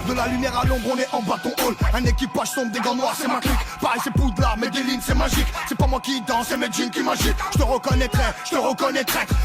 De la lumière à l'ombre, on est en bâton hall. Un équipage sombre, des gants noirs, c'est ma clique. Pareil, c'est Poudlard, mais des lignes, c'est magique. C'est pas moi qui danse, c'est mes jeans qui m'agitent. Je te reconnaîtrai.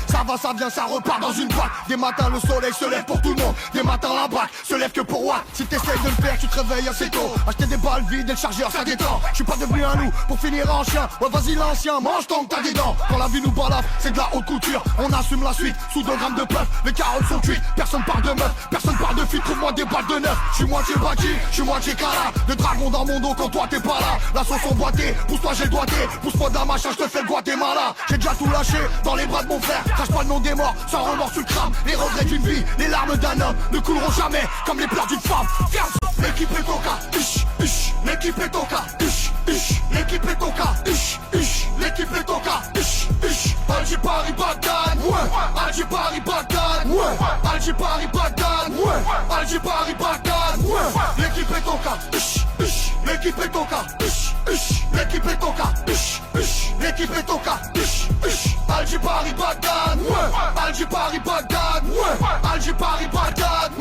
Ça va, ça vient, ça repart dans une boîte. Des matins, le soleil se lève pour tout le monde. Des matins, la braque se lève que pour Watt. Si t'essayes de le faire, tu te réveilles assez tôt. Acheter des balles vides et le chargeur, ça détend. Je suis pas devenu un loup pour finir en chien. Ouais, vas-y, l'ancien, mange tant que t'as des dents. Quand la vie nous balafre, c'est de la haute couture. On assume la suite, sous 2 grammes de puff. Les carottes sont cuites, personne parle de meuf. Personne parle de filles, trouve-moi des balles de neuf. Je suis moitié bâti, je suis moitié cala. De dragon dans mon dos quand toi t'es pas là. La sauce emboîtée, pousse-toi j'ai le doigté. Pousse-moi d'un machin, je te fais le Guatemala. J'ai déjà tout lâché dans les bras de mon frère. Crache pas le nom des morts, sans remords sur le crâne. Les regrets d'une vie, les larmes d'un homme ne couleront jamais comme les pleurs d'une femme. Viens, l'équipe est au cas, l'équipe est au cas, l'équipe est au cas, l'équipe est au cas, Alger Paris Bagdad, Alger Paris Bagdad, Alger Paris Bagdad, Alger Paris Bagdad, l'équipe est au cas, l'équipe est au cas, l'équipe est au cas, l'équipe est au cas, Alger Paris Bagdad, Alger Paris Bagdad, Alger Paris Bagdad,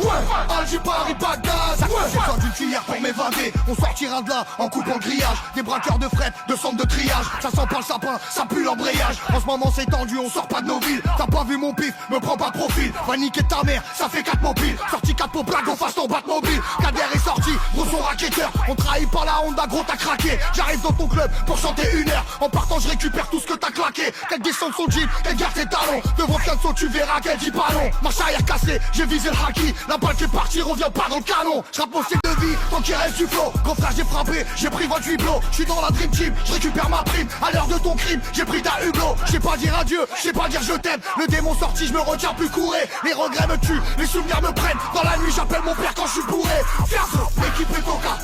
Alger Paris Bagdad. Ça j'ai besoin d'une cuillère pour m'évader. On sortira de là en coupant le grillage. Des braqueurs de fret, de centre de triage. Ça sent pas le sapin, ça pue l'embrayage. En ce moment c'est tendu, on sort pas de nos villes. T'as pas vu mon pif, me prends pas de profil. Va niquer ta mère, ça fait 4 mobiles. Sorti 4 pour blague, on fasse ton Batmobile. Kader est sorti, gros son racketteur. On trahit pas la Honda, gros t'as craqué. J'arrive dans ton club pour chanter 1 heure. En partant je récupère tout ce que t'as claqué. Qu'elle descende son jeep, qu'elle garde ses talons. Devant Fianso tu verras qu'elle dit pas non. Marche arrière cassée, j'ai visé le haki. La balle qui est partie revient pas dans le canon. J'rappe mon style de vie, tant qu'il reste du flow. Gros frère j'ai frappé, j'ai pris 28 blows. J'suis dans la dream team, je récupère ma prime. À l'heure de ton crime, j'ai pris ta hublot. J'sais pas dire adieu, j'sais pas dire je t'aime. Le démon sorti, je me retiens plus courir. Les regrets me tuent, les souvenirs me prennent. Dans la nuit j'appelle mon père quand je suis bourré. Fianso, l'équipe est au cas,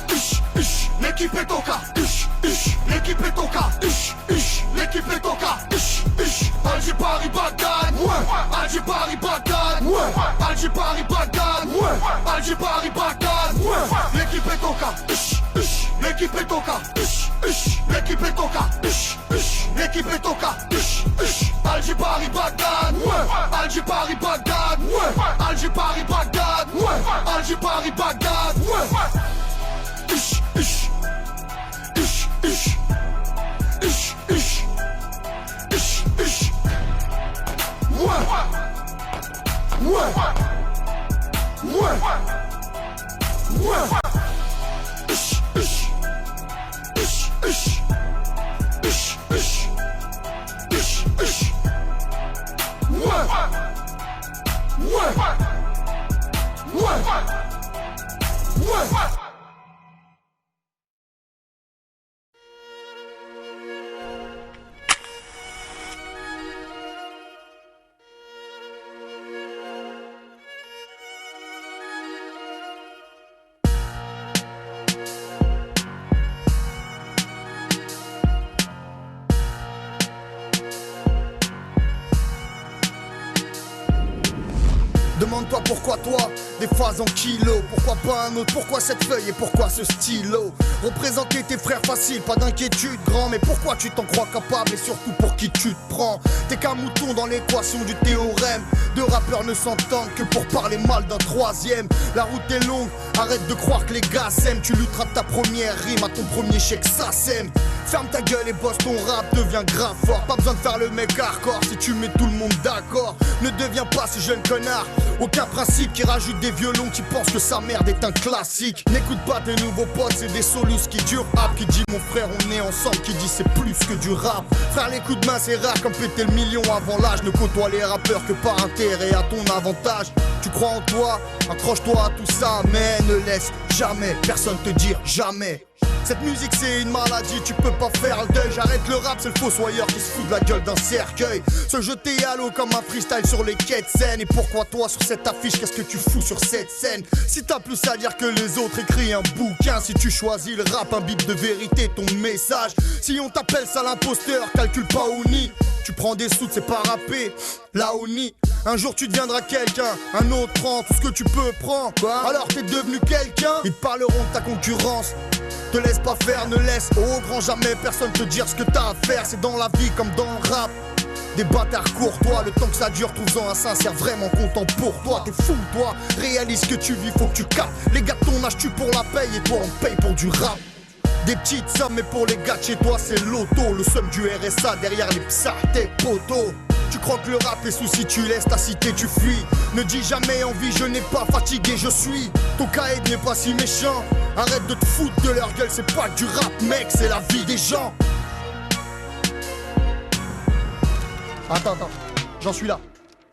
l'équipe est au cas, l'équipe est au cas, l'équipe est au cas, Alger Paris Bagdad, Alger Paris Bagdad, Alger Paris Bagdad, Alger Paris Bagdad, l'équipe est au cas, l'équipe est au cas, l'équipe est au cas, l'équipe est au cas, Alger Paris Bagdad, Alger Paris Bagdad, Alger Paris Bagdad, Alger Paris Bagdad, Demande-toi pourquoi toi, des phases en kilos. Pourquoi pas un autre, pourquoi cette feuille et pourquoi ce stylo. Représenter tes frères facile, pas d'inquiétude grand. Mais pourquoi tu t'en crois capable et surtout pour qui tu te prends. T'es qu'un mouton dans l'équation du théorème. Deux rappeurs ne s'entendent que pour parler mal d'un troisième. La route est longue, arrête de croire que les gars s'aiment. Tu lutteras de ta première rime à ton premier chèque, ça sème. Ferme ta gueule et bosse ton rap, devient grave fort. Pas besoin de faire le mec hardcore si tu mets tout le monde d'accord. Ne deviens pas ce jeune connard. Aucun principe qui rajoute des violons qui pensent que sa merde est un classique. N'écoute pas tes nouveaux potes, c'est des solus qui durent rap. Qui dit mon frère on est ensemble, qui dit c'est plus que du rap. Frère les coups de main c'est rare comme péter le million avant l'âge. Ne côtoie les rappeurs que par intérêt à ton avantage. Tu crois en toi, accroche-toi à tout ça. Mais ne laisse jamais personne te dire jamais. Cette musique c'est une maladie, tu peux pas faire le deuil. J'arrête le rap, c'est le fossoyeur qui se fout de la gueule d'un cercueil. Se jeter à l'eau comme un freestyle sur les quais de scène. Et pourquoi toi sur cette affiche, qu'est-ce que tu fous sur cette scène? Si t'as plus à dire que les autres, écris un bouquin. Si tu choisis le rap, un beat de vérité, ton message. Si on t'appelle ça l'imposteur, calcule pas au nid. Tu prends des sous, c'est pas rapper, là au nid. Un jour tu deviendras quelqu'un, un autre prend tout ce que tu peux prendre. Alors t'es devenu quelqu'un, ils te parleront de ta concurrence. Te laisse pas faire, ne laisse au grand jamais personne te dire ce que t'as à faire. C'est dans la vie comme dans le rap. Des bâtards courtois, le temps que ça dure, trouve-en un sincère vraiment content pour toi. T'es fou toi, réalise que tu vis, faut que tu captes. Les gars de ton âge tuent pour la paye et toi on paye pour du rap. Des petites sommes mais pour les gars de chez toi c'est l'auto. Le somme du RSA derrière les psas, tes potos. Tu crois que le rap les soucis tu laisses ta cité tu fuis. Ne dis jamais envie je n'ai pas fatigué je suis. Ton caïd n'est pas si méchant. Arrête de te foutre de leur gueule, c'est pas que du rap mec, c'est la vie des gens. Attends, j'en suis là.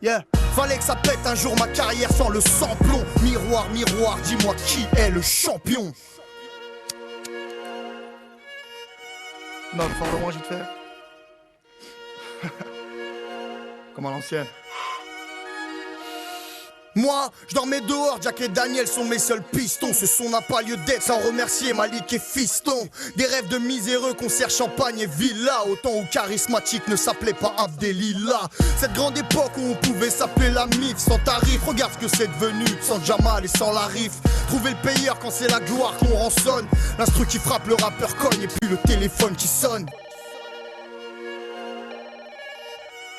Yeah. Fallait que ça pète un jour ma carrière sans le samplon. Miroir, miroir, dis-moi qui est le champion. Non, parle-moi, j'ai te fait. Comme à l'ancienne. Moi, je dormais dehors, Jack et Daniel sont mes seuls pistons. Ce son n'a pas lieu d'être sans remercier Malik et Fiston. Des rêves de miséreux, concert champagne et villa. Autant où charismatique ne s'appelait pas Abdelila. Cette grande époque où on pouvait s'appeler la MIF sans tarif. Regarde ce que c'est devenu, sans Jamal et sans la rif. Trouver le payeur quand c'est la gloire qu'on rançonne. L'instru qui frappe, le rappeur cogne et puis le téléphone qui sonne.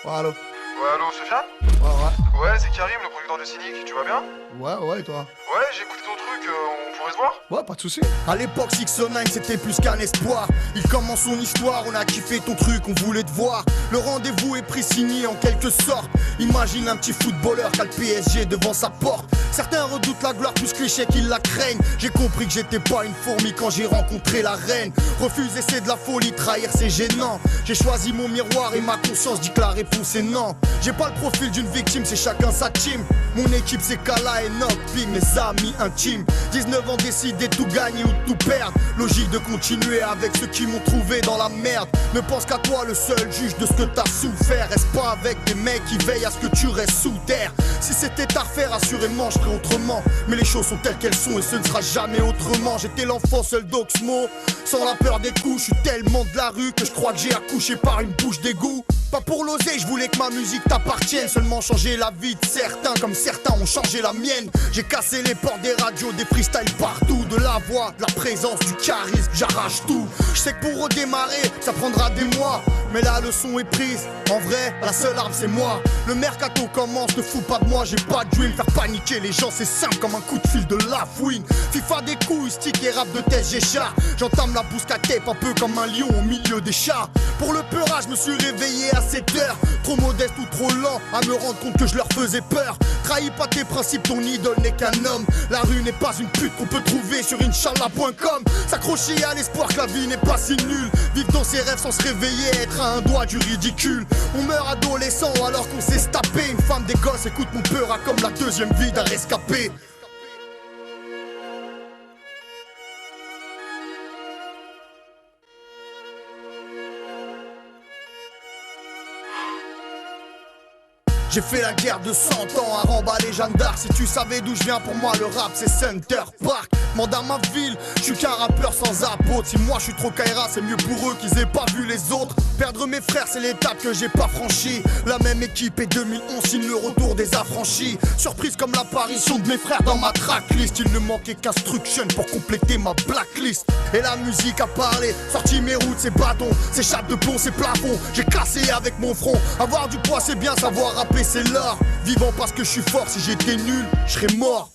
Oh, allô. Ouais, allô, Sofiane? Ouais. Ouais, c'est Karim, le producteur de Cynic, tu vas bien? Ouais, et toi? Ouais, j'ai écouté ton truc, on pourrait se voir? Ouais, pas de soucis. À l'époque, 609 c'était plus qu'un espoir. Il commence son histoire, on a kiffé ton truc, on voulait te voir. Le rendez-vous est pris signé en quelque sorte. Imagine un petit footballeur qui a le PSG devant sa porte. Certains redoutent la gloire plus cliché qu'ils la craignent. J'ai compris que j'étais pas une fourmi quand j'ai rencontré la reine. Refuser c'est de la folie, trahir c'est gênant. J'ai choisi mon miroir et ma conscience dit que la réponse est non. J'ai pas le profil d'une victime, c'est chacun sa team. Mon équipe c'est Kala et Nokpi, mes amis intimes. 19 ans décidé de tout gagner ou de tout perdre. Logique de continuer avec ceux qui m'ont trouvé dans la merde. Ne pense qu'à toi le seul juge de ce que t'as souffert. Reste pas avec des mecs qui veillent à ce que tu restes sous terre. Si c'était à refaire assurément je ferais autrement. Mais les choses sont telles qu'elles sont et ce ne sera jamais autrement. J'étais l'enfant seul d'Oxmo, sans la peur des coups. Je suis tellement de la rue que je crois que j'ai accouché par une bouche d'égout. Pas pour l'oser, je voulais que ma musique t'appartienne. Seulement changer la vie de certains comme certains ont changé la mienne. J'ai cassé les portes des radios, des freestyles partout. De la voix, de la présence, du charisme, j'arrache tout. Je sais que pour redémarrer, ça prendra des mois. Mais la leçon est prise, en vrai, la seule arme c'est moi. Le mercato commence, ne fous pas de moi, j'ai pas de dream. Faire paniquer les gens c'est simple comme un coup de fil de la fouine. FIFA des couilles, stick et rap de tête j'écharpe. J'entame la bousque à tape un peu comme un lion au milieu des chats. Pour le peurage, je me suis réveillé à 7 heures. Trop modeste ou trop lent à me rendre compte que je leur faisais peur. Trahis pas tes principes, ton idole n'est qu'un homme. La rue n'est pas une pute qu'on peut trouver sur Inch'Allah.com. S'accrocher à l'espoir que la vie n'est pas si nulle. Vivre dans ses rêves sans se réveiller, être à un doigt du ridicule. On meurt adolescent alors qu'on s'est tapé. Une femme des gosses écoute mon peur à comme la deuxième vie d'un rescapé. J'ai fait la guerre de 100 ans à remballer Jeanne d'Arc. Si tu savais d'où je viens, pour moi le rap c'est Center Park. Mande à ma ville, je suis qu'un rappeur sans apôtre. Si moi je suis trop Kaira, c'est mieux pour eux qu'ils aient pas vu les autres. Perdre mes frères c'est l'étape que j'ai pas franchie. La même équipe et 2011 signe le retour des affranchis. Surprise comme l'apparition de mes frères dans ma tracklist. Il ne manquait qu'Instruction pour compléter ma blacklist. Et la musique a parlé, sorti mes routes, ses bâtons, ses chapes de plomb, ses plafonds. J'ai cassé avec mon front. Avoir du poids c'est bien, savoir rapper c'est l'art. Vivant parce que je suis fort, si j'étais nul, je serais mort.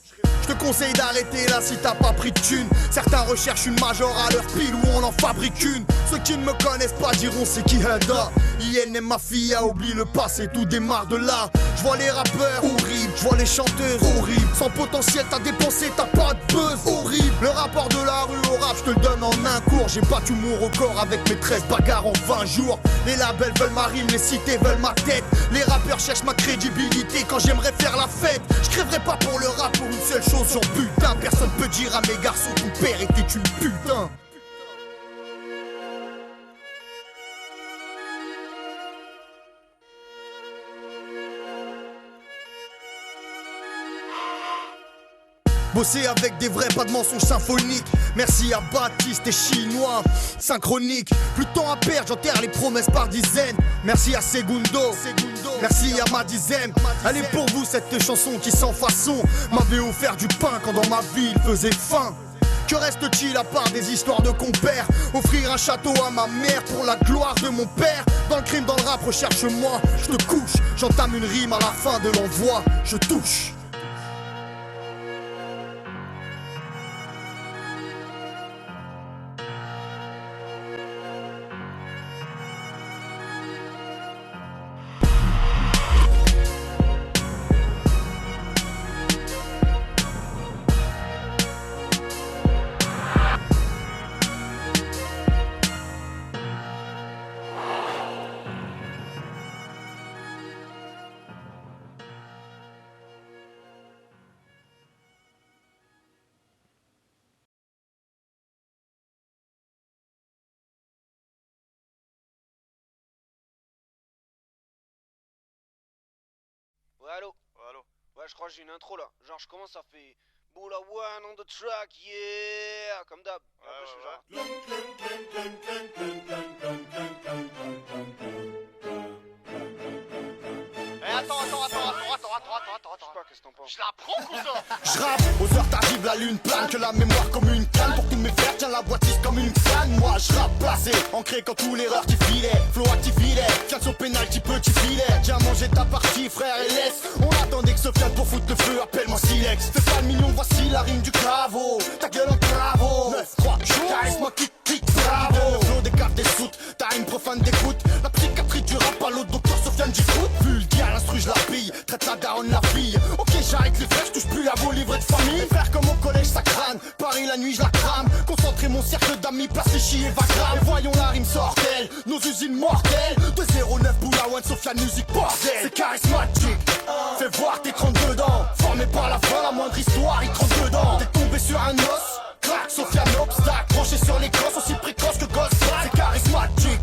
Je te conseille d'arrêter là si t'as pas pris de thune. Certains recherchent une major à leur pile où on en fabrique une. Ceux qui ne me connaissent pas diront c'est qui Heda. IN et ma fille a oublié le passé, tout démarre de là. Je vois les rappeurs horribles, je vois les chanteurs horribles. Sans potentiel t'as dépensé, t'as pas de buzz horrible. Le rapport de la rue au rap, je te le donne en un cours. J'ai battu mon record avec mes 13 bagarres en 20 jours. Les labels veulent ma rime, les cités veulent ma tête. Les rappeurs cherchent ma crédibilité quand j'aimerais faire la fête. Je crèverais pas pour le rap pour une seule chose. Sur putain, personne peut dire à mes garçons ton père était une putain. Bosser avec des vrais, pas de mensonges symphoniques. Merci à Baptiste et Chinois, synchronique. Plus de temps à perdre, j'enterre les promesses par dizaines. Merci à Segundo, merci à ma dizaine. Elle est pour vous cette chanson qui sans façon m'avait offert du pain quand dans ma vie il faisait faim. Que reste-t-il à part des histoires de compères? Offrir un château à ma mère pour la gloire de mon père. Dans le crime, dans le rap, recherche-moi, je te couche. J'entame une rime à la fin de l'envoi, je touche. Ouais, allô? Ouais, allô. Ouais, je crois que j'ai une intro là. Genre, je commence, ça fait Boula one on the track, yeah! Comme d'hab. Et après, je fais genre. Attends. Je sais pas, qu'est-ce que t'en penses? Je la prends, cousin. J'rappe, aux heures tardives, la lune plane, que la mémoire comme une canne. Pour tous mes frères, tiens la boîtise comme une canne. Moi j'rappe placé, ancré quand tout l'erreur t'y filait. Flow activilé, tiens sur pénalty petit filet. Tiens manger ta partie frère et laisse. On attendait que ce vienne pour foutre le feu, appelle-moi Silex. Fais pas le mignon, voici la rime du claveau. Ta gueule en bravo. 9-3, charisme kick, bravo. Le flow des cartes des soutes, t'as une profane d'écoute. La psychiatrie du rap à l'autre, docteur Sofiane du foot. Vulgaire, l'instru je la pille, traite la daronne la fille. Ok j'arrête les frères, je touche plus à vos livrets de famille. Faire comme au collège ça crâne, Paris la nuit je la crame. Concentrer mon cercle d'amis, placer chier vagram. Et voyons la rime sortelle, nos usines mortelles. 209 Boulawan, Sofiane Music bordel. C'est charismatique, fais voir tes 32 dents. Formé par la fin, la moindre histoire, il 32 dents. T'es tombé sur un os, crack, Sofiane obstacle. Branché sur les gosses, aussi précoce que gosse. C'est charismatique,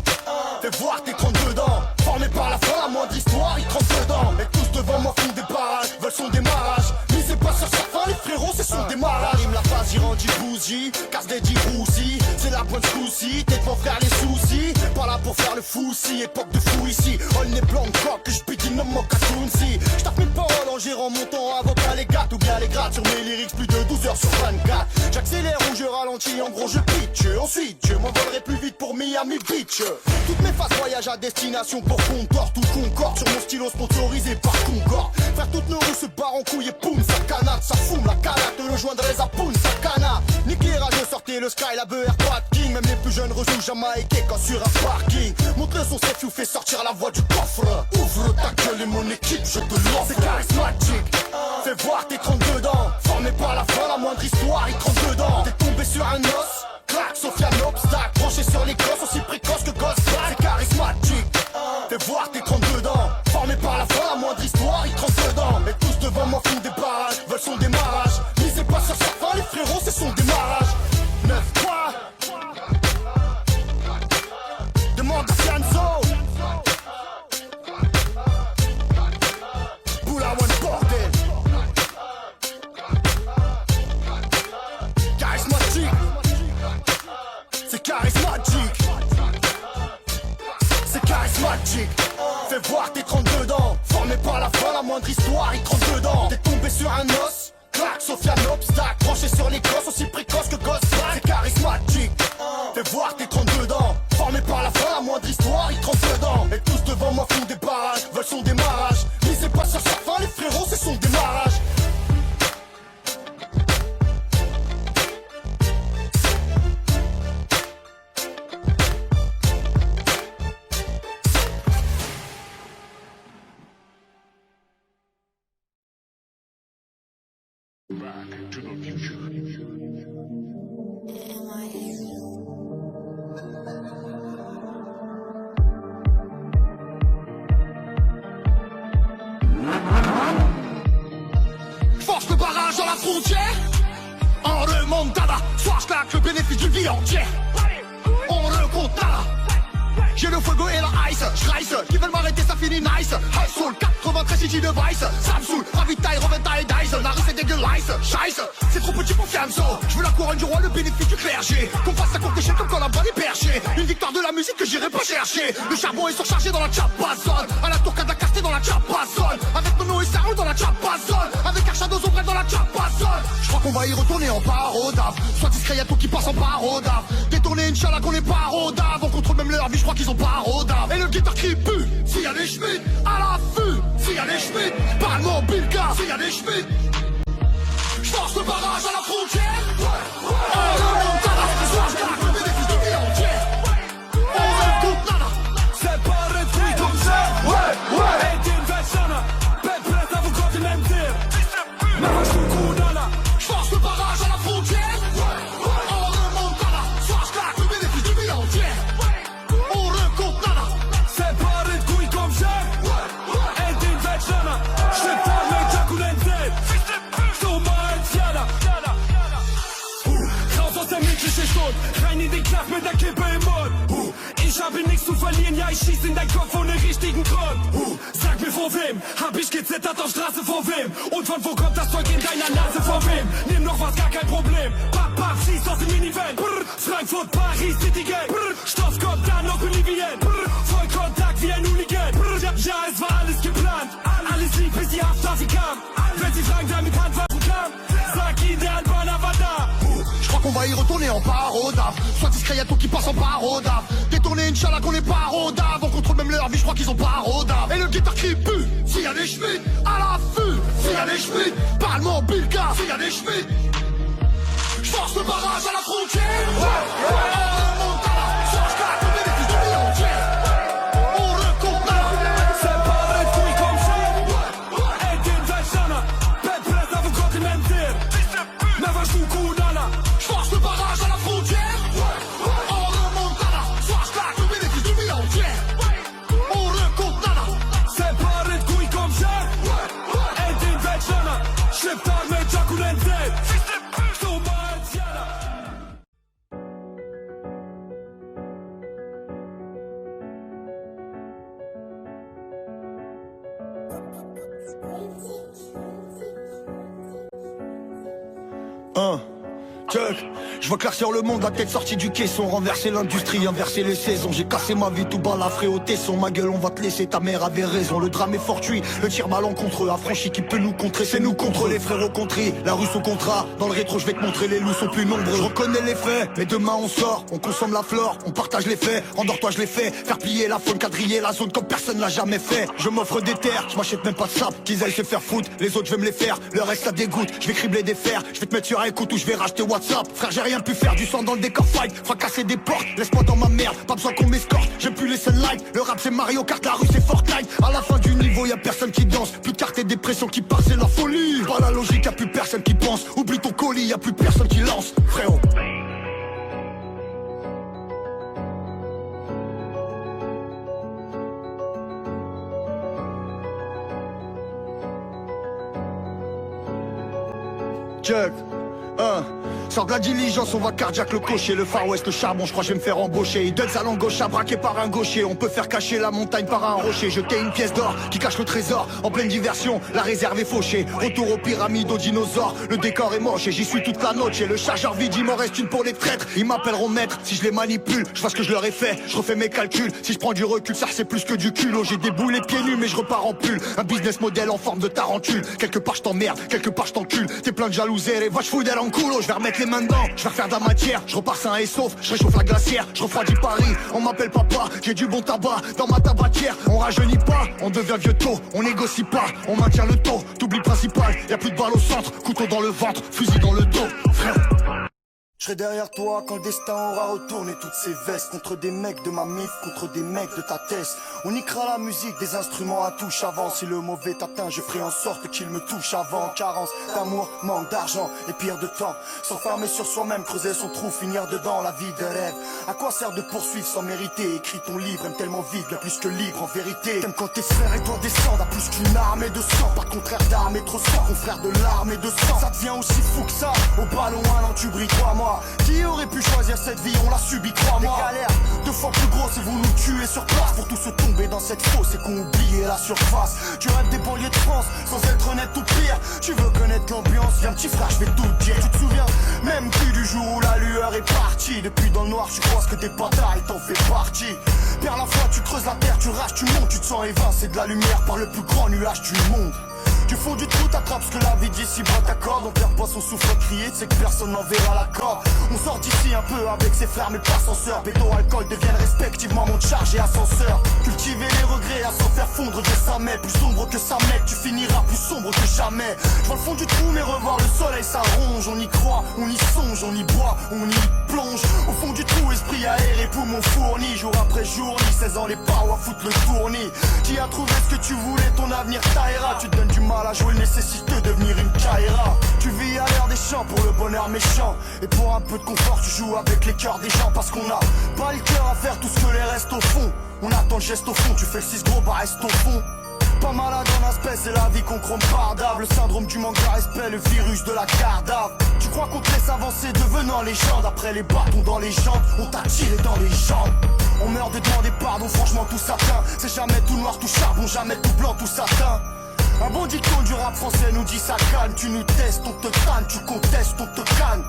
fais voir tes 32 dents. Formé par la fin, la moindre histoire, il 32 dents. Et tous devant moi font des barrages, veulent son démarrage. Misez pas sur sa fin, les frérots, c'est son démarrage. Rime la phase, Girandi bougie, casse des dix roussi. C'est la pointe souci, t'es devant faire les soucis. Pas là pour faire le fou, si, époque de fou ici. On est blanc de coq, que j'pidine no mocatoon si. J'tape mes paroles en gérant mon temps, avocat les gâtes ou bien les grattes. Sur mes lyrics, plus de 12 heures sur 24. J'accélère ou je ralentis, en gros je pitch. Ensuite, je m'envolerai plus vite pour Miami Beach. Toutes mes phases voyagent à destination pour Concorde. Tout Concorde sur mon stylo sponsorisé par Concorde. Faire toutes nos rues se barrent en couille et poum, ça canade, ça fume la canade. Te rejoindrai à poum, ça cana. Nique les radios, sortez le sky, la BR, pas de king. Même les plus jeunes rejouent jamaïquais quand sur un parking. Montre le son, c'est fait sortir la voix du coffre. Ouvre ta gueule et mon équipe, je te lance. C'est charismatique, fais voir tes 32 dents. Formé par la fin, la moindre histoire, il 32 dents. T'es tombé sur un os, crack, Sofiane obstacle. Branché sur les gosses, aussi précoce que gosse. C'est charismatique, fais voir tes 32 dents. Formé par la fin, la moindre histoire, il 32 dents. Et tous devant moi font des barrages, veulent son démarrage. Misez pas sur sa fin, les frérots, c'est son démarrage. 9 points. Demande à Fianzo. Boulawan bordel. Charismatique. C'est charismatique. C'est charismatique. Fais voir tes 32 dents. Formé par la fin, la moindre histoire, il 32 dents. T'es tombé sur un os, crack, Sofiane obstacle. Branché sur les gosses, aussi précoce que gosse. C'est charismatique. Fais voir tes 32 dents. Formé par la fin, la moindre histoire, il 32 dents. Et tous devant moi font des barrages, veulent son démarrage. Misez pas sur sa fin, les frérots, c'est son démarrage. Force le barrage dans la frontière. En remontada, soir je claque le bénéfice d'une vie entière. On recompte là. J'ai le fuego et la ice, j'rice. Qui veulent m'arrêter ça finit nice. High soul, 93 city device. Samsung, ravitaille, reventaille, dice. La rue c'est dégueulasse, scheisse. C'est trop petit pour Fianzo. Je veux la couronne du roi, le bénéfice du clergé. Qu'on fasse 50 échelles comme quand la balle est perchée. Une victoire de la musique que j'irai pas chercher. Le charbon est surchargé dans la chapazone. À la tour qu'à casté dans la chapazone. Avec Nono et Sarou dans la chapazone. Avec Archado Zombrel dans la chapazone. crois qu'on va y retourner en parodave. Soit discret, y'a tout qui passe en parodave. Détourner, Inch'Allah qu'on est parodave. On contrôle même leur vie, je crois qu'ils ont parodave. Et le guitare qui pue, s'il y a des Schmitt. À l'affût, s'il y a des Schmitt. Parle-moi en Bilka, s'il y a des Schmitt. J'force le barrage à la frontière. On remonte à la soit je claque le bénéfice de vie entière. On écoute nada. C'est pas le truc comme ça. Ouais. Et din vecchana. Peppreta på kontinenter. Men vad stod kodarna? J'force le barrage à la frontière. On remonte à la soit je claque le bénéfice de vie entière. On recompte nada. C'est pas le truc comme ça. Et din vecchana. Je parle med kontinenter. Raus aus der mittleren Stunde, rein in den Knast mit der Kippe im Mund. Ich habe nichts zu verlieren, ja ich schieß in dein Kopf ohne richtigen Grund. Sag mir vor wem, hab ich gezittert auf Straße vor wem? Und von wo kommt das Zeug in deiner Nase vor wem? Nimm noch was, gar kein Problem. Papp, papp, schieß aus dem Minivan. Brr, Frankfurt, Paris, City Gang. Brr, Stoff kommt dann noch Bolivien. Brr, Vollkontakt wie ein Hooligan. Brr, ja, es war alles geplant. Alles lief bis die Haftstrafe kam. Wenn sie fragen, wer mit Handwaffen kam, sag ihnen, der Albaner war da. Je crois qu'on va y retourner en parodave. Soit discret, y'a tout qui passe en parodave. Détourner, Inch'Allah qu'on est parodave. On contrôle même leur vie, je crois qu'ils ont parodave. Et le guitare qui pue, s'il y a des Schmitt. À l'affût, s'il y a des Schmitt. Parle-moi en Bilka, s'il y a des Schmitt. J'force le barrage à la frontière. On remonte à la soit je claque le bénéfice de vie entière. On recompte nada. C'est pas le truc comme ça. Et din vecchana. Peppreta på kontinenter. Men vad stod kodarna? J'force le barrage à la frontière. On remonte à la soit je claque le bénéfice de vie entière. On recompte nada. C'est pas le truc comme ça. Et din vecchana. Je parle med kontinenter. Stå bara ett jävla. Check. Je veux claircir le monde, la tête sortie du caisson. Renverser l'industrie, inverser les saisons. J'ai cassé ma vie tout balafré au tesson. Ma gueule on va te laisser, ta mère avait raison. Le drame est fortuit, le tir malencontreux. Affranchi qui peut nous contrer, c'est nous contre les frères au contri. La rue sous contrat, dans le rétro je vais te montrer. Les loups sont plus nombreux, je reconnais les faits. Mais demain on sort, on consomme la flore. On partage les faits, endors-toi je les fais. Faire plier la faune, quadriller la zone comme personne l'a jamais fait. Je m'offre des terres, je m'achète même pas de sap. Qu'ils aillent se faire foutre, les autres je vais me les faire. Le reste ça dégoûte, je vais cribler des fers. Je vais te mettre sur écoute ou je vais racheter WhatsApp. Frère j'ai rien pu faire, du sang dans le décor fight. Fracasser des portes, laisse-moi dans ma merde. Pas besoin qu'on m'escorte, j'aime plus les sunlight. Le rap c'est Mario Kart, la rue c'est Fortnite. À la fin du niveau y'a personne qui danse. Plus de cartes et dépression qui part, c'est la folie. Pas la logique, y'a plus personne qui pense. Oublie ton colis, y'a plus personne qui lance. Frérot. Check. Sors de la diligence, on va cardiaque le cocher. Le Far West, le charbon, je crois que je vais me faire embaucher. Ils donnent sa langue gauche à braquer par un gaucher. On peut faire cacher la montagne par un rocher. Jeter une pièce d'or qui cache le trésor. En pleine diversion, la réserve est fauchée. Retour aux pyramides, aux dinosaures. Le décor est moche et j'y suis toute la noche. Et le chargeur vide, il m'en reste une pour les traîtres. Ils m'appelleront maître si je les manipule. Je vois ce que je leur ai fait, je refais mes calculs. Si je prends du recul, ça c'est plus que du culot. J'ai des boules les pieds nus mais je repars en pull. Un business model en forme de tarentule. Quelque part je t'emmerde, quelque part je t'encule. T'es plein de jalousie et va je fouiller en coulo. Je vais remettre les mains dedans, je vais refaire de la matière. Je repars sain et sauf, je réchauffe la glacière. Je refroidis Paris, on m'appelle papa. J'ai du bon tabac dans ma tabatière. On rajeunit pas, on devient vieux tôt. On négocie pas, on maintient le taux. T'oublies principal, y'a plus de balles au centre. Couteau dans le ventre, fusil dans le dos. Frère. Je serai derrière toi quand le destin aura retourné toutes ses vestes. Contre des mecs de ma mif, contre des mecs de ta tête. On niquera la musique, des instruments à touche avant. Si le mauvais t'atteint, je ferai en sorte qu'il me touche avant. Carence d'amour, manque d'argent et pire de temps. S'enfermer sur soi-même, creuser son trou, finir dedans la vie de rêve. À quoi sert de poursuivre sans mériter? Écris ton livre, aime tellement vivre, bien plus que libre en vérité. T'aimes quand tes sphères et toi descendent à plus qu'une armée de sang. Pas de contraire d'armes et trop sang, confrère de l'armée de sang. Ça devient aussi fou que ça, au ballon un an tu brilles, crois-moi. Qui aurait pu choisir cette vie, on l'a subi 3 mois. Des galères, 2 fois plus grosses et vous nous tuez sur place. Pour tous se tomber dans cette fosse et qu'on oublie la surface. Tu rêves des banlieues de France, sans être honnête ou pire. Tu veux connaître l'ambiance, viens petit frère, je vais tout te dire. Tu te souviens même plus du jour où la lueur est partie. Depuis dans le noir, tu crois que t'es batailles, t'en fais partie. Perds la foi, tu creuses la terre, tu rages, tu montes. Tu te sens évincé de la lumière par le plus grand nuage du monde. Du fond du trou t'attrapes ce que la vie d'ici bas t'accorde. On perd pas son souffle à crier, c'est que personne n'en verra la corde. On sort d'ici un peu avec ses frères mais pas sans sœur. Béton, alcool deviennent respectivement monte charge et ascenseur. Cultiver les regrets à s'en faire fondre dès sa mec. Plus sombre que sa mec, tu finiras plus sombre que jamais. Je vois le fond du trou mais revoir le soleil ça ronge. On y croit, on y songe, on y boit, on y plonge. Au fond du trou, esprit aéré, poumons fournis. Jour après jour, ni 16 ans les parois foutent le tournis. Qui a trouvé ce que tu voulais, ton avenir taillera. Tu te donnes du mal à jouer, nécessite de devenir une Kaira. Tu vis à l'air des champs pour le bonheur méchant. Et pour un peu de confort, tu joues avec les cœurs des gens. Parce qu'on a pas le cœur à faire tout ce que les restes au fond. On attend le geste au fond, tu fais le 6 gros, bah reste au fond. Pas malade en aspect, c'est la vie qu'on chrome pardable. Le syndrome du manque de respect, le virus de la cardave. Tu crois qu'on te laisse avancer devenant légende. Après les bâtons dans les jambes, on t'a tiré dans les jambes. On meurt de demander pardon, franchement tout satin. C'est jamais tout noir, tout charbon, jamais tout blanc, tout satin. Un bon dicton du rap français nous dit ça calme. Tu nous testes, on te tanne, tu contestes, on te canne.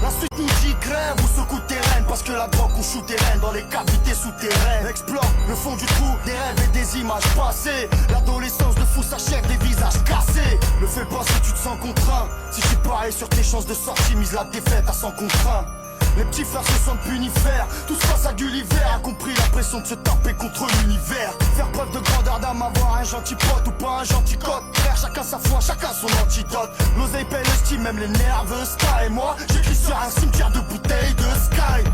La suite nous dit crève ou secoue tes rênes. Parce que la drogue on shoot tes rênes dans les cavités souterraines. Explore le fond du trou, des rêves et des images passées. L'adolescence de fou s'achève, des visages cassés. Le fais pas si tu te sens contraint. Si je suis pareil sur tes chances de sortie, mise la défaite à 100 contre 1. Les petits frères se sentent punifères. Tous face à Gulliver a compris la pression de se taper contre l'univers. Faire preuve de grandeur d'âme, avoir un gentil pote ou pas un gentil cote. Frère, chacun sa foi, chacun son antidote. L'oseille paye le style, même les nerveux. Sky et moi, j'écris sur un cimetière de bouteilles de Sky.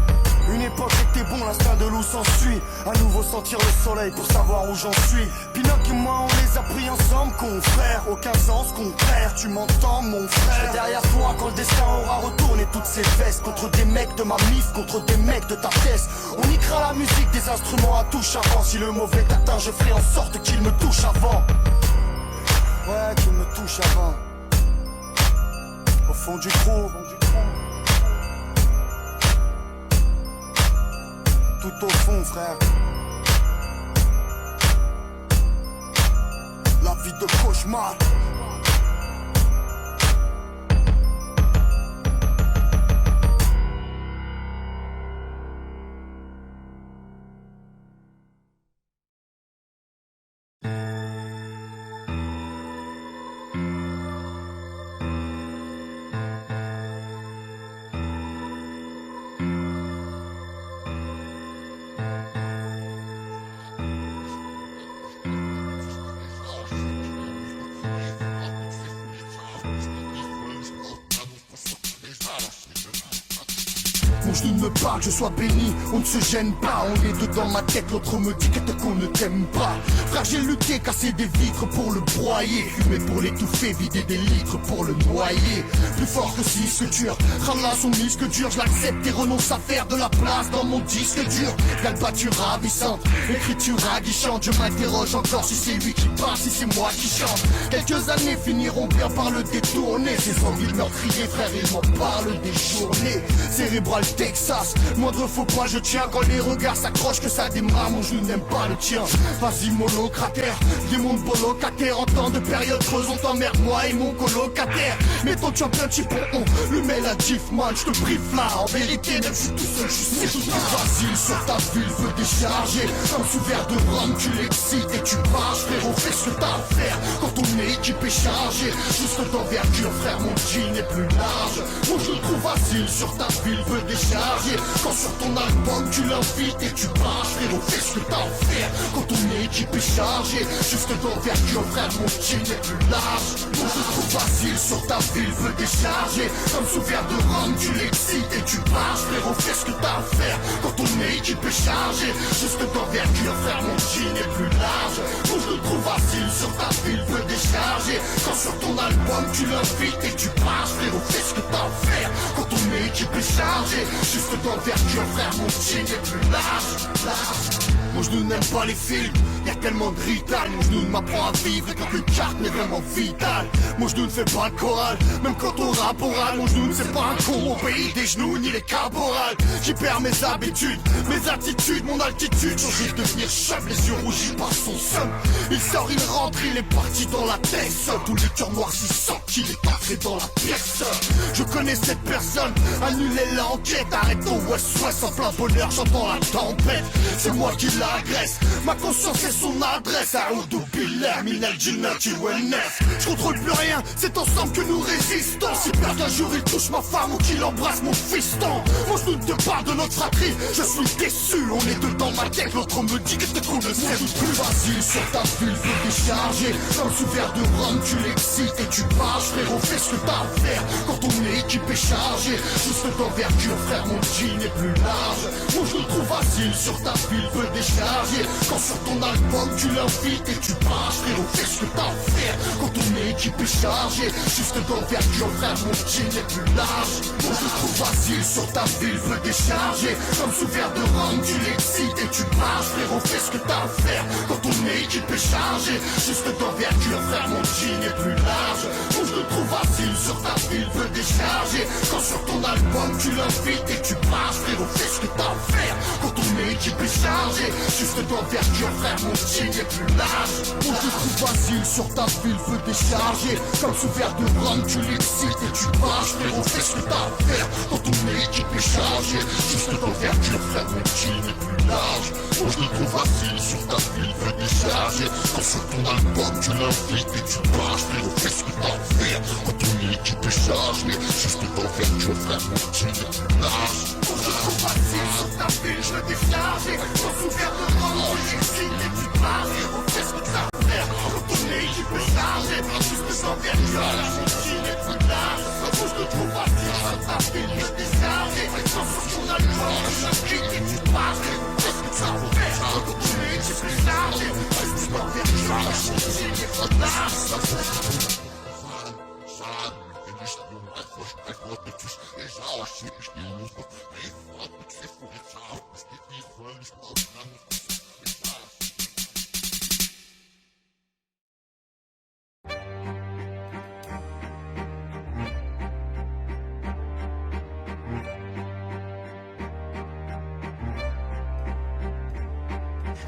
Une époque était bon, l'instinct de loup s'ensuit. À nouveau sentir le soleil pour savoir où j'en suis. Pinocchio et moi on les a pris ensemble, confrère. Aucun sens contraire, tu m'entends mon frère. Je serai derrière toi quand le destin aura retourné toutes ses vestes. Contre des mecs de ma mif, contre des mecs de ta thèse. On niquera la musique des instruments à touche avant. Si le mauvais t'atteint, je ferai en sorte qu'il me touche avant. Ouais, qu'il me touche avant. Au fond du trou. Tout au fond, frère. La vie de cauchemar. Mon genou me parle, que je sois béni, on ne se gêne pas. On est dedans ma tête, l'autre me dit qu'on ne t'aime pas. Frère, j'ai lutté, cassé des vitres pour le broyer. Fumé pour l'étouffer, vider des litres pour le noyer. Plus fort que si ce dur, Rala son disque dur. Je l'accepte et renonce à faire de la place dans mon disque dur. Galbature ravissante, écriture aguichante. Je m'interroge encore si c'est lui qui parle, si c'est moi qui chante. Quelques années finiront bien par le détourner. Ces envies meurtriers, frère, ils m'en parlent des journées. Cérébral Texas, moindre faux pas je tiens. Quand les regards s'accrochent que ça démarre, mon genou n'aime pas le tien. Vas-y mollo cratère, démon de bolocataire. En temps de période creuse, on t'emmerde moi et mon colocataire. Mais ton champion type on lui met la gif man, je te briefe là. En vérité même si tout seul je sais tout facile sur ta ville veut décharger. Comme sous verre de rhum tu l'excites et tu marches. Frérot fais ce que t'as à faire quand ton équipe est chargée. Juste d'envergure frère mon jean est plus large. Moi je le trouve facile sur ta ville veut décharger. Quand sur ton album tu l'invites et tu marches. Frérot fais ce que t'as à faire quand ton équipe est chargée. Juste d'envergure frère mon jean est plus large. Moi je le trouve facile sur ta ville veut décharger. Comme sous verre de rhum tu l'excites et tu marches. Frérot fais ce que t'as à faire quand ton équipe est chargée. Juste d'envergure frère mon jean est plus large. Moi je le trouve facile sur ta ville veut décharger. Quand sur ton album tu l'invites et tu marches. Frérot fais ce que t'as à faire quand ton équipe est chargée. Juste d'envergure frère mon jean est plus large. Mon genou n'aime pas les films, y'a tellement de rital. Mon genou m'apprend à vivre et quand une carte n'est vraiment vitale. Mon genou ne fait pas le choral, même quand on rappe oral. Mon genou ne c'est pas un con au pays des genoux ni les caporales. J'y perds mes habitudes, Mes attitudes, mon altitude, changer de devenir chum, les yeux rougis par son seum. Il sort, il rentre, il est parti dans la tête. Tous les cœurs noirs, il sent qu'il est entré dans la pièce. Je connais cette personne, annulez l'enquête. Arrête ton West-West, en plein bonheur, j'entends la tempête. C'est moi qui l'agresse, ma conscience est son adresse. Aoudou Bilal, Minal Jinnati Wellness. Je contrôle plus rien, c'est ensemble que nous résistons. Si peur qu'un jour il touche ma femme ou qu'il embrasse mon fiston. Mon genou te parle de notre fratrie, je suis déçu. On est deux dans ma tête, l'autre me dit que t'es cool de sel. Plus facile sur ta ville, veux décharger. Comme sous verre de rhum, tu l'excites et tu marches. Frérot, fais ce que t'as à faire quand ton équipe est chargée. Juste d'envergure, frère, mon jean est plus large. Mon genou trouve facile sur ta ville, veux décharger. Quand sur ton album, tu l'invites et tu marches. Frérot, fais ce que t'as à faire quand ton équipe est chargée. Juste d'envergure, frère, mon jean est plus large. Mon genou trouve facile sur ta ville, veux décharger. Comme sous verre de rhum, tu l'excites et tu marches. Frérot, fais ce que t'as à faire quand ton équipe est chargée. Juste d'envergure, frère, mon jean est plus large. Mon genou trouve facile sur ta ville, veux décharger. Quand sur ton album, tu l'invites et tu marches. Frérot, fais ce que t'as à faire quand ton équipe est chargée. Juste d'envergure, frère, mon jean est plus large. Mon genou trouve facile sur ta ville, veux décharger. Comme sous verre de rhum, tu l'excites et tu marches. Frérot, fais ce que t'as à faire quand ton équipe est chargée. Juste d'envergure, frère, mon jean est plus large. Mon genou trouve facile sur ta ville, veux décharger. Quand sur ton album, tu l'invites et tu marches. Frérot, fais ce que t'as à faire quand ton équipe est chargée. Juste d'envergure, frère, mon jean est plus large. Mon genou trouve facile sur ta ville, je veux décharger. Quand sous verre de rhum, tu l'excites et tu marches. Frérot, fais ce que t'as à faire quand ton équipe est chargée. Juste d'envergure, mon jean est plus large. Mon genou trouve facile sur ta ville, je veux décharger. Quand sur ton album, tu l'invites et tu marches. Fais ce que t'as à faire quand ton équipe est chargée. Juste d'envergure, mon jean est plus large.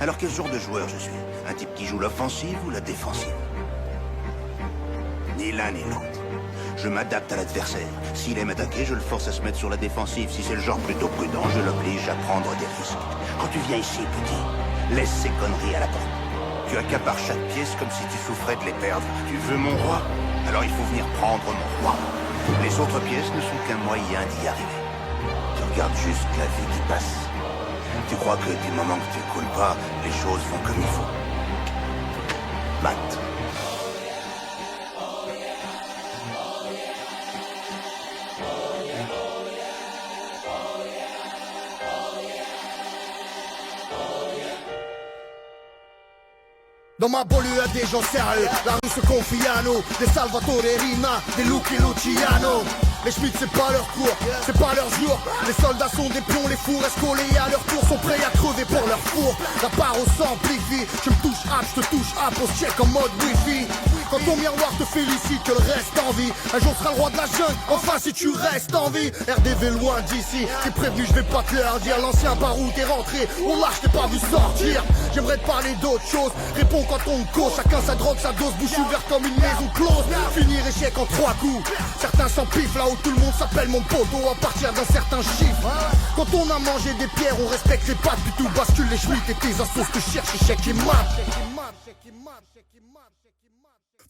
Alors quel genre de joueur je suis? Un type qui joue l'offensive ou la défensive? Ni l'un ni l'autre. Je m'adapte à l'adversaire. S'il aime attaquer, je le force à se mettre sur la défensive. Si c'est le genre plutôt prudent, je l'oblige à prendre des risques. Quand tu viens ici, petit, laisse ces conneries à la porte. Tu accapares chaque pièce comme si tu souffrais de les perdre. Tu veux mon roi? Alors il faut venir prendre mon roi. Les autres pièces ne sont qu'un moyen d'y arriver. Tu regardes juste la vie qui passe. Tu crois que du moment que tu coules pas, les choses vont comme il faut. Matt. Dans ma banlieue y'a des gens sérieux, la rue se confie à nous. Des Salvatore Rina, des Lucky Luciano. Les Schmitt c'est pas leur cours, c'est pas leur jour. Les soldats sont des pions, les fours escolés à leur tour sont prêts à crever pour leur four. La part s'amplifie, je me touche hop, je te touche hop, on se check en mode wifi. Quand ton miroir te félicite que le reste en vie, un jour sera le roi de la jungle, enfin si tu restes en vie. RDV loin d'ici, t'es prévenu, je vais pas te leur dire. L'ancien par où t'es rentré, on l'a, je t'ai pas vu sortir. J'aimerais te parler d'autre chose, réponds quand on cause. Chacun sa drogue, sa dose, bouche ouverte comme une maison close. Finir échec en 3 coups, certains s'empiffent là où tout le monde s'appelle mon poteau à partir d'un certain chiffre. Quand on a mangé des pierres, on respecte les pattes, puis tout bascule les Schmitt et tes assos te cherchent échec et mat.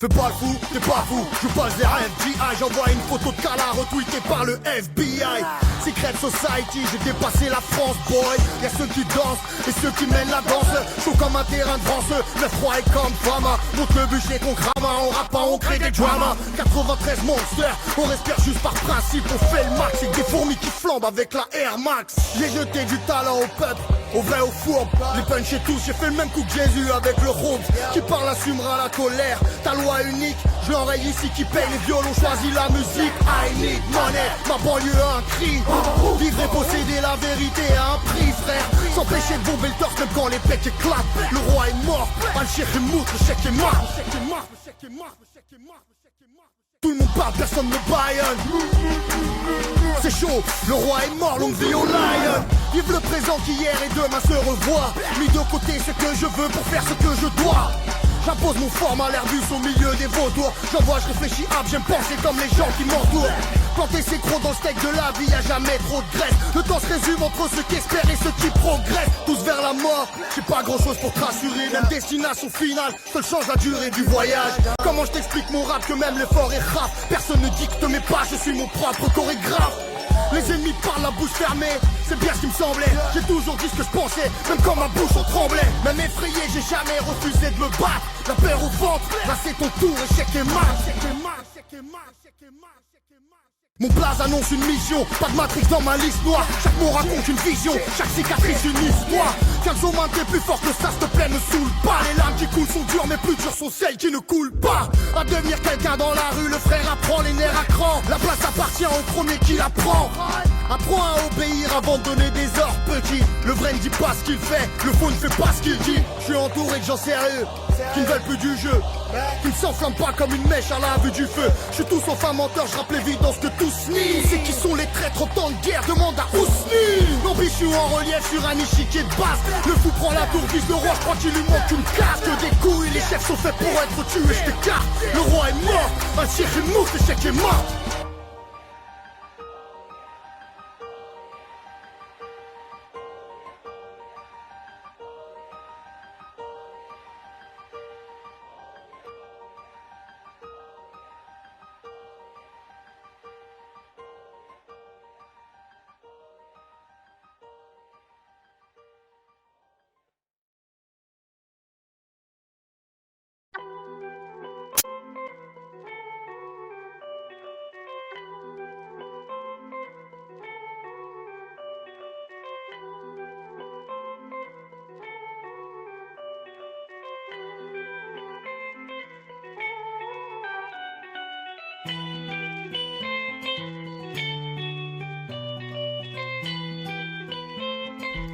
Fais pas le fou, t'es pas fou, je passe vers FGI. J'envoie une photo de Kala retweetée par le FBI. Secret Society, j'ai dépassé la France, boy. Y'a ceux qui dansent et ceux qui mènent la danse. Chaud comme un terrain de France, le froid est comme fama. Monte le bûcher qu'on crame, on rappe pas, on crée des dramas. 93 monsters, on respire juste par principe. On fait le max, c'est des fourmis qui flambent avec la Air Max. J'ai jeté du talent au peuple, au vrai, au fourbe. Les punch et tous, j'ai fait le même coup que Jésus avec le Rhodes. Qui parle assumera la colère, ta loi unique. Je l'enraye ici qui paye les violons, choisit la musique. I need money, ma banlieue a un cri. Vivre et posséder la vérité à un prix, frère. S'empêcher de bomber le torse même quand les pecs éclatent. Le roi est mort, Al-Sheikh est mort, le chèque est mort. Tout le monde parle, personne ne baillonne. C'est chaud, le roi est mort, longue vie au lion. Vive le présent qu'hier et demain se revoit. Mis de côté ce que je veux pour faire ce que je dois. J'impose mon format, l'Airbus au milieu des vautours. J'envoie, je réfléchis, j'aime penser comme les gens qui m'entourent. Planter ses crocs dans le steak de la vie, y'a jamais trop de graisse. Le temps se résume entre ceux qui espèrent et ceux qui progressent. Tous vers la mort, j'ai pas grand chose pour te rassurer. Même destination finale, seul change la durée du voyage. Comment je t'explique mon rap que même l'effort est rap. Personne ne dicte mes pas, je suis mon propre chorégraphe. Les ennemis parlent la bouche fermée, c'est bien ce qui me semblait. J'ai toujours dit ce que je pensais, même quand ma bouche en tremblait. Même effrayé, j'ai jamais refusé de me battre. La peur au ventre, là c'est ton tour, échec et mat. Mon blaze annonce une mission, pas de matrix dans ma liste noire. Chaque mot raconte une vision, chaque cicatrice une histoire. Tiens son main, t'es plus fort que ça, s'il te plaît, ne saoule pas. Les larmes qui coulent sont dures, mais plus dures sont celles qui ne coulent pas. À devenir quelqu'un dans la rue, le frère apprend les nerfs à cran. La place appartient au premier qui la prend. Apprends à obéir avant de donner des ordres, petit. Le vrai ne dit pas ce qu'il fait, le faux ne fait pas ce qu'il dit. Je suis entouré de gens sérieux, qui ne veulent plus du jeu, qui ne s'enflamment pas comme une mèche à la vue du feu. Je suis tous enfin menteur, je rappe l'évidence que tous nient. C'est qui sont les traîtres en temps de guerre, demande à Ousni. L'ambition en relief sur un échiquier de base. Le fou prend la tour, vise le roi, je crois qu'il lui manque une carte. Que des couilles, les chefs sont faits pour être tués, je t'écarte. Le roi est mort, un tir une mouche, l'échec est mort.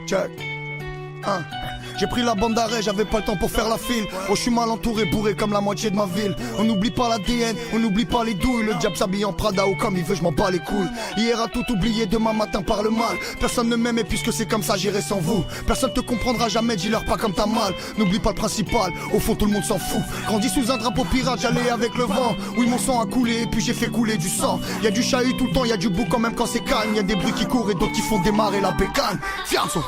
Check. J'ai pris la bande d'arrêt, j'avais pas le temps pour faire la file. Oh, je suis mal entouré, bourré comme la moitié de ma ville. On n'oublie pas l'ADN, on n'oublie pas les douilles. Le diable s'habille en Prada ou comme il veut, je m'en bats les couilles. Hier a tout oublié, demain matin par le mal. Personne ne m'aime et puisque c'est comme ça, j'irai sans vous. Personne te comprendra jamais, dis-leur pas comme t'as mal. N'oublie pas le principal, au fond tout le monde s'en fout. Grandi sous un drapeau pirate, j'allais avec le vent. Oui, mon sang a coulé et puis j'ai fait couler du sang. Y'a du chahut tout le temps, y'a du bouc quand même quand c'est calme. Y'a des bruits qui courent et d'autres qui font démarrer la bécane. Fianzo.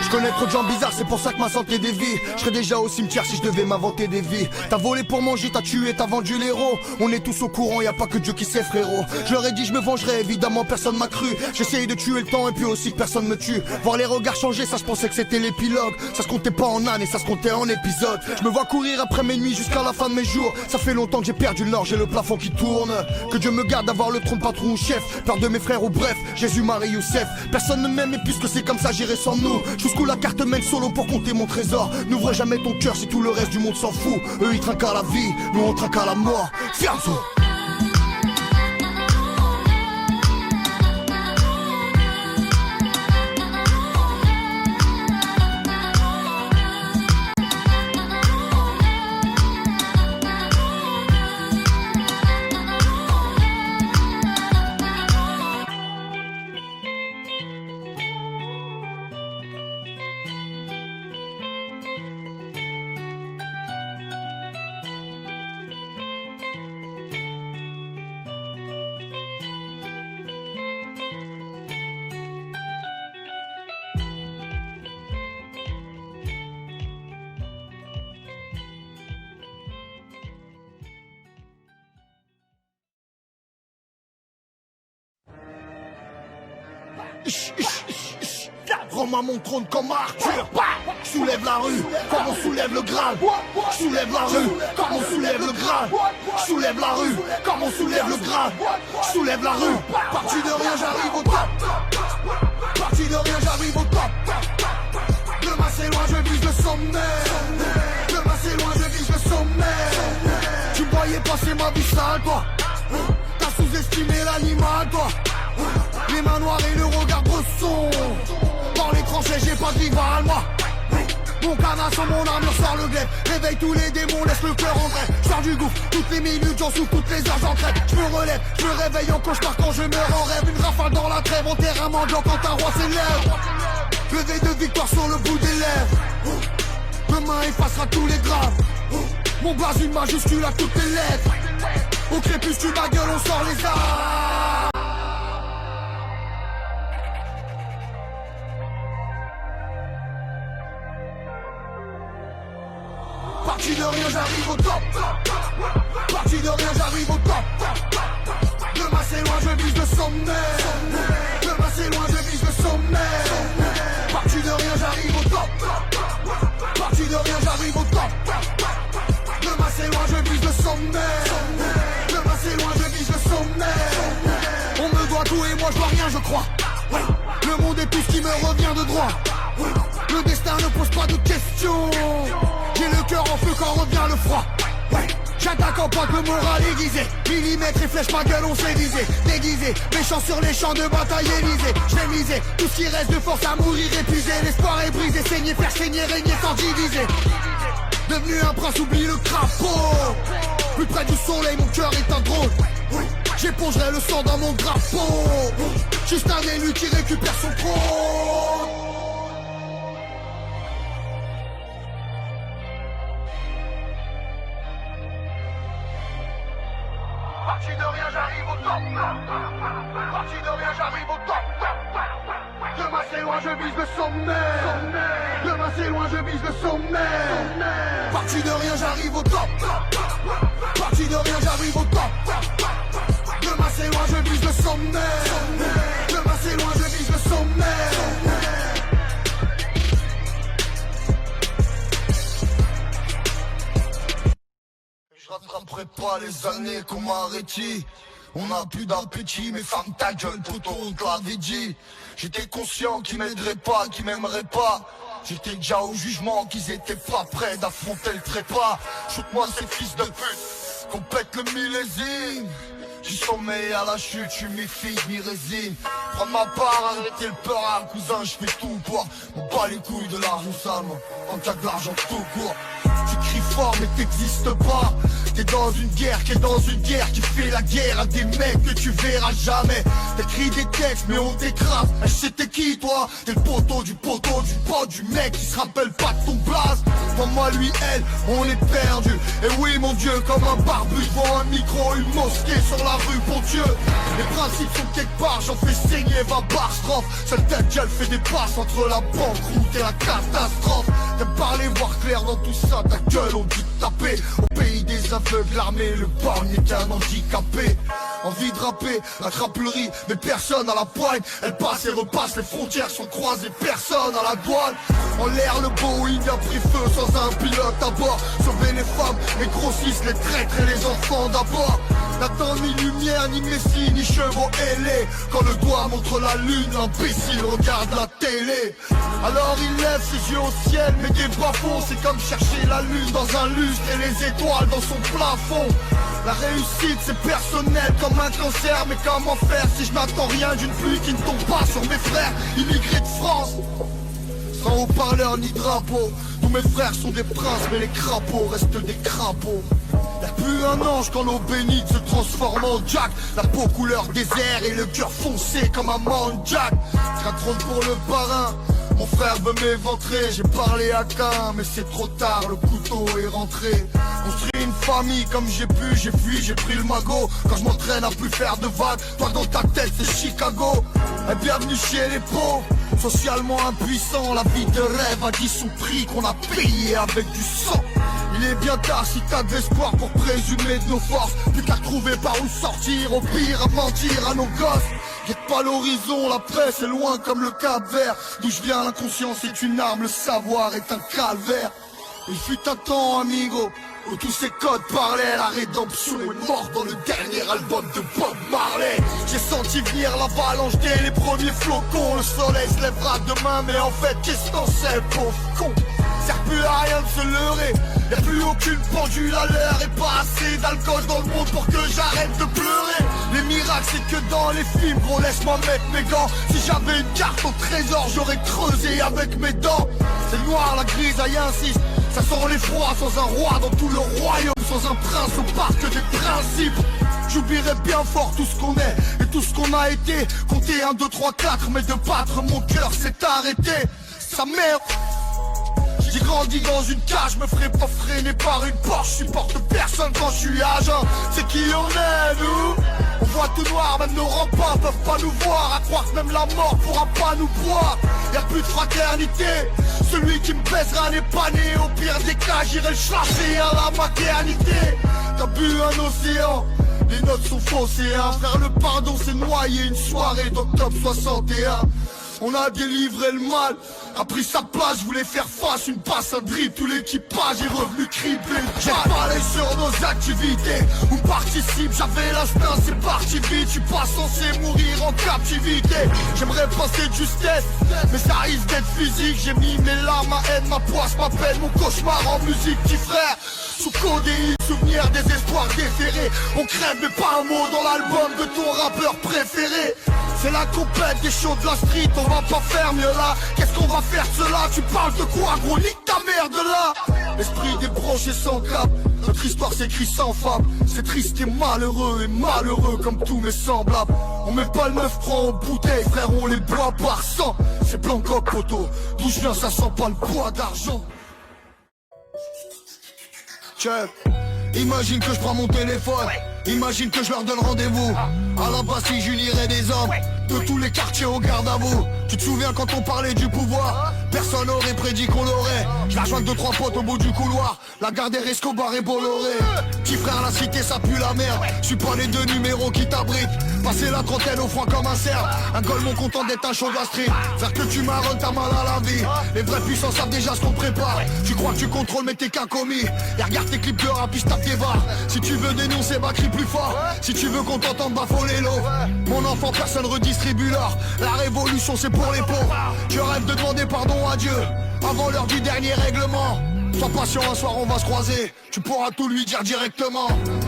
Je connais trop de gens bizarres, c'est pour ça que ma santé dévie. Je serais déjà au cimetière si je devais m'inventer des vies. T'as volé pour manger, t'as tué, t'as vendu l'héros. On est tous au courant, y a pas que Dieu qui sait frérot. Je leur ai dit je me vengerai, évidemment personne m'a cru. J'essayais de tuer le temps et puis aussi que personne me tue. Voir les regards changer, ça je pensais que c'était l'épilogue. Ça se comptait pas en années, ça se comptait en épisodes. Je me vois courir après mes nuits jusqu'à la fin de mes jours. Ça fait longtemps que j'ai perdu le nord, j'ai le plafond qui tourne. Que Dieu me garde d'avoir le trône patron ou chef. Peur de mes frères ou bref, Jésus, Marie, Youssef. Personne ne m'aime et puisque c'est comme ça j'irai sans nous. Jusqu'où la carte mène solo pour compter mon trésor. N'ouvre jamais ton cœur si tout le reste du monde s'en fout. Eux ils trinquent à la vie, nous on trinque à la mort. Fianzo. Rends-moi mon trône comme Arthur. Soulève la rue, comme on soulève le Graal. Soulève la rue, comme on soulève le Graal. Soulève la rue, comme on soulève le Graal. Soulève la rue, parti de rien j'arrive au top. Parti de rien j'arrive au top. Demain c'est loin, je vise le sommet. Demain c'est loin, je vise le sommet. Tu voyais passer ma vie sale, toi. T'as sous-estimé l'animal, toi. Les mains noires et le pas de rival, moi. Mon canard sur mon armure sort le glaive. Réveille tous les démons, laisse le cœur en grève. Sors du gouffre, toutes les minutes j'en souffre, toutes les heures j'en crève. Je me relève, je me réveille en cauchemar quand je meurs en rêve. Une rafale dans la trêve, en terrain mendiant quand un roi s'élève. Levé de victoire sur le bout des lèvres. Demain effacera tous les drames. Mon blaze une majuscule à toutes les lettres. Au crépuscule ma gueule on sort les armes. Parti de rien j'arrive au top. Parti de rien j'arrive au top. Demain c'est loin je vise le sommet. Demain c'est loin je vise le sommet. Parti de rien j'arrive au top. Parti de rien j'arrive au top. Demain c'est loin je vise le sommet. Demain c'est loin je vise le sommet. On me doit tout et moi je dois rien je crois. Le monde est tout ce qui me revient de droit. Le destin ne pose pas de questions. J'ai le cœur en feu quand revient le froid. J'attaque en pas que le moral aiguisé. Millimètres et flèches, ma gueule on s'est visé. Déguisé, méchant sur les champs de bataille Élysée. J'ai misé, tout ce qui reste de force à mourir épuisé. L'espoir est brisé, saigner, faire saigner, régner sans diviser. Devenu un prince, oublie le crapaud. Plus près du soleil, mon cœur est un drôle. J'épongerai le sang dans mon drapeau. Juste un élu qui récupère son trône. Parti de rien j'arrive au top. Parti de rien j'arrive au top. Demain c'est loin je vise le sommet. Demain c'est loin je vise le sommet. Parti de rien j'arrive au top. Parti de rien j'arrive au top. Demain c'est loin je vise le sommet. Demain c'est loin je vise le sommet. Je rattraperai pas les années qu'on m'a arrêté. On n'a plus d'appétit, mais ferme ta gueule, poto, on te l'avait dit. J'étais conscient qu'ils m'aideraient pas, qu'ils m'aimeraient pas. J'étais déjà au jugement, qu'ils étaient pas prêts d'affronter le trépas. Shoot-moi ces fils de pute, qu'on pète le millésime. Du sommeil à la chute, je suis mi-figue, mi-résine. Prends ma part, arrêtez le peur, cousin, je fais tout pour. On bat les couilles de l'argent sale, moi, quand t'as de l'argent tout court. Tu cries fort mais t'existes pas. T'es dans une guerre qui est dans une guerre qui fait la guerre à des mecs que tu verras jamais. T'écris des textes mais on t'écrase. C'était qui toi? T'es le poteau du pote du mec qui se rappelle pas de ton blaze. Pour moi lui elle on est perdu. Et oui mon dieu comme un barbu devant un micro, une mosquée sur la rue pour Dieu. Les principes sont quelque part, j'en fais saigner va barre strophe. Seule tête qu'elle fait des passes entre la banqueroute et la catastrophe. T'aimes parler voir clair dans tout ça, ta gueule on dit de taper. Au pays des aveugles, l'armée, le borgne n'est qu'un handicapé. Envie de rapper, la crapulerie, mais personne à la poigne. Elle passe et repasse, les frontières sont croisées, personne à la douane. En l'air le Boeing a pris feu sans un pilote à bord. Sauver les femmes, les grossistes, les traîtres et les enfants d'abord. N'attends ni lumière, ni messie, ni chevaux ailés. Quand le doigt montre la lune, l'imbécile regarde la télé. Alors il lève ses yeux au ciel, mais des bras fonds. C'est comme chercher la lune dans un lustre et les étoiles dans son plafond. La réussite c'est personnel comme un cancer. Mais comment faire si je n'attends rien d'une pluie qui ne tombe pas sur mes frères immigrés de France? Sans haut-parleur ni drapeau. Tous mes frères sont des princes mais les crapauds restent des crapauds. Y'a plus un ange quand l'eau bénite se transforme en Jack. La peau couleur désert et le cœur foncé comme un Jack. J'rattrône pour le parrain. Mon frère veut m'éventrer, j'ai parlé à Cain, mais c'est trop tard, le couteau est rentré. Construit une famille comme j'ai pu, j'ai fui, j'ai pris le magot. Quand je m'entraîne à plus faire de vagues, toi dans ta tête c'est Chicago. Et bienvenue chez les pauvres, socialement impuissants. La vie de rêve a dit son prix qu'on a payé avec du sang. Il est bien tard si t'as de l'espoir pour présumer de nos forces. Plus qu'à trouver par où sortir, au pire à mentir à nos gosses. Guette pas l'horizon, la paix c'est loin comme le Cap-Vert. D'où je viens, l'inconscience est une arme, le savoir est un calvaire. Il fut un temps, amigo, où tous ces codes parlaient. La rédemption est morte dans le dernier album de Bob Marley. J'ai senti venir l'avalanche dès les premiers flocons. Le soleil se lèvera demain, mais en fait qu'est-ce qu'on sait, pauvre con? Sert plus à rien de se leurrer. Y'a plus aucune pendule à l'heure et pas assez d'alcool dans le monde pour que j'arrête de pleurer. Les miracles c'est que dans les films, gros laisse-moi mettre mes gants. Si j'avais une carte au trésor, j'aurais creusé avec mes dents. C'est noir, la grisaille insiste. Ça sent l'effroi sans un roi dans tout le royaume. Sans un prince au parc des principes. J'oublierai bien fort tout ce qu'on est et tout ce qu'on a été. Compter 1, 2, 3, 4, mais de battre mon cœur s'est arrêté. Sa mère. J'ai grandi dans une cage, me ferai pas freiner par une Porsche. Je supporte personne quand je suis agent. C'est qui on est nous? On voit tout noir, même nos remparts peuvent pas nous voir. À croire que même la mort pourra pas nous boire. Y'a plus de fraternité. Celui qui me baisera n'est pas né. Au pire des cas j'irai le chasser à la maternité. T'as bu un océan, les notes sont faussées. Faire le pardon c'est noyer une soirée d'octobre 61. On a délivré le mal, a pris sa place, je voulais faire face, une passe, un dribble, tout l'équipage est revenu cribler. J'ai parlé sur nos activités, on participe, j'avais l'instinct, c'est parti vite, je suis pas censé mourir en captivité. J'aimerais passer de justesse, mais ça risque d'être physique. J'ai mis mes larmes, ma haine, ma poisse, ma peine, mon cauchemar en musique, petit frère. Sous codéine, souvenir des espoirs déférés. On crève mais pas un mot dans l'album de ton rappeur préféré. C'est la compète des shows de la street, on va pas faire mieux là. Qu'est-ce qu'on va faire de cela? Tu parles de quoi gros? Nique ta mère de là. L'esprit débranché sans cap, notre histoire s'écrit sans fable. C'est triste et malheureux comme tous mes semblables. On met pas le 9 francs aux bouteilles, frère, on les boit par 100. C'est blanc comme poteau, d'où je viens ça sent pas le poids d'argent. Check. Imagine que je prends mon téléphone, imagine que je leur donne rendez-vous. À la Bastille j'unirais des hommes de tous les quartiers au garde à vous. Tu te souviens quand on parlait du pouvoir? Personne n'aurait prédit qu'on l'aurait. Je la joins 2-3 potes au bout du couloir, la Gardère, Escobar et Bolloré. Petit frère, la cité ça pue la merde. Je suis pas les deux numéros qui t'abritent. Passer la trentaine au froid comme un cerf. Un golemon content d'être un show gastrique. Faire que tu marronnes, t'as mal à la vie. Les vrais puissants savent déjà ce qu'on prépare. Tu crois que tu contrôles mais t'es qu'un commis. Et regarde tes clips de rap, puis je tape tes barres. Si tu veux dénoncer, bah crie plus fort. Si tu veux qu'on t'entende, bah faut les lots. Mon enfant, personne redistribue l'or. La révolution c'est pour les pauvres. Je rêve de demander pardon à Dieu avant l'heure du dernier règlement. Sois patient, un soir on va se croiser. Tu pourras tout lui dire directement.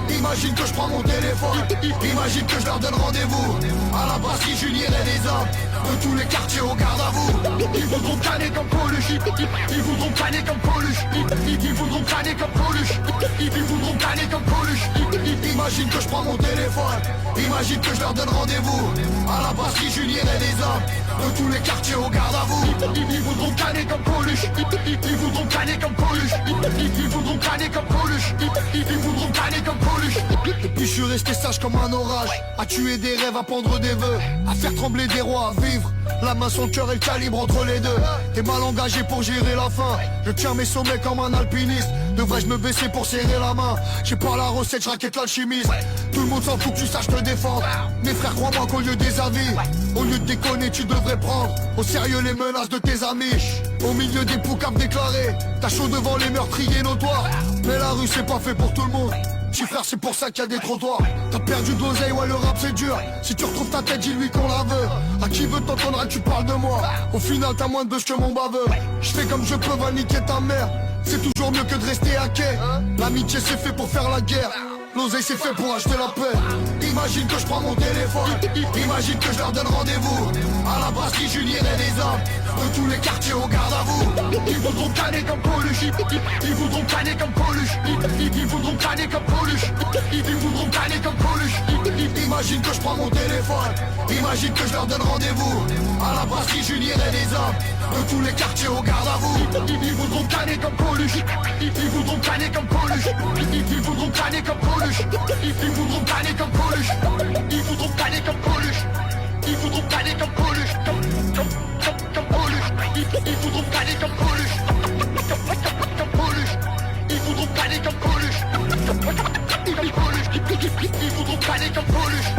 Imagine que je prends mon téléphone, imagine que je leur donne rendez-vous. À la Bastille j'unirai des hommes de tous les quartiers au garde à vous. Ils voudront canner comme Coluche, ils voudront canner comme Coluche, ils voudront canner comme Coluche, ils voudront canner comme Coluche. Imagine que je prends mon téléphone, imagine que je leur donne rendez-vous. À la Bastille j'unirai des hommes de tous les quartiers au garde à vous. Ils voudront canner comme Coluche, ils voudront canner comme Coluche, ils voudront canner comme Coluche, ils voudront canner comme Coluche. Et puis je suis resté sage comme un orage, à tuer des rêves, à pendre des vœux, à faire trembler des rois, à vivre la main, son cœur et le calibre entre les deux. T'es mal engagé pour gérer la fin. Je tiens mes sommets comme un alpiniste. Devrais-je me baisser pour serrer la main? J'ai pas la recette, je raquette l'alchimiste. Tout le monde s'en fout que tu saches te défendre. Mes frères, crois-moi qu'au lieu des avis, au lieu de déconner, tu devrais prendre au sérieux les menaces de tes amis. Au milieu des poucaves déclarés, t'as chaud devant les meurtriers notoires. Mais la rue c'est pas fait pour tout le monde. Petit frère, c'est pour ça qu'il y a des trottoirs. T'as perdu de l'oseille, ouais le rap c'est dur. Si tu retrouves ta tête, dis-lui qu'on la veut. À qui veut t'entendre, tu parles de moi. Au final t'as moins de buzz que mon baveux. Je fais comme je peux, va niquer ta mère. C'est toujours mieux que de rester à quai. L'amitié c'est fait pour faire la guerre. L'oseille c'est fait pour acheter la paix. Imagine que je prends mon téléphone, imagine que je leur donne rendez-vous. À la Bastille j'unirai des hommes de tous les quartiers au garde à vous. Ils voudront canner comme Coluche, ils voudront canner comme Coluche, ils voudront canner comme Coluche, ils voudront canner comme Coluche. Imagine que je prends mon téléphone, imagine que je leur donne rendez-vous. À la Bastille j'unirai des hommes de tous les quartiers au garde à vous. Ils voudront canner comme Coluche, ils voudront canner comme Coluche, ils voudront canner comme Coluche, ils voudront canner comme Coluche, ils voudront canner comme Coluche, ils voudront canner comme Coluche, comme Coluche, ils voudront canner comme Coluche, comme Coluche, ils voudront canner comme Coluche, ils voudront canner comme Coluche.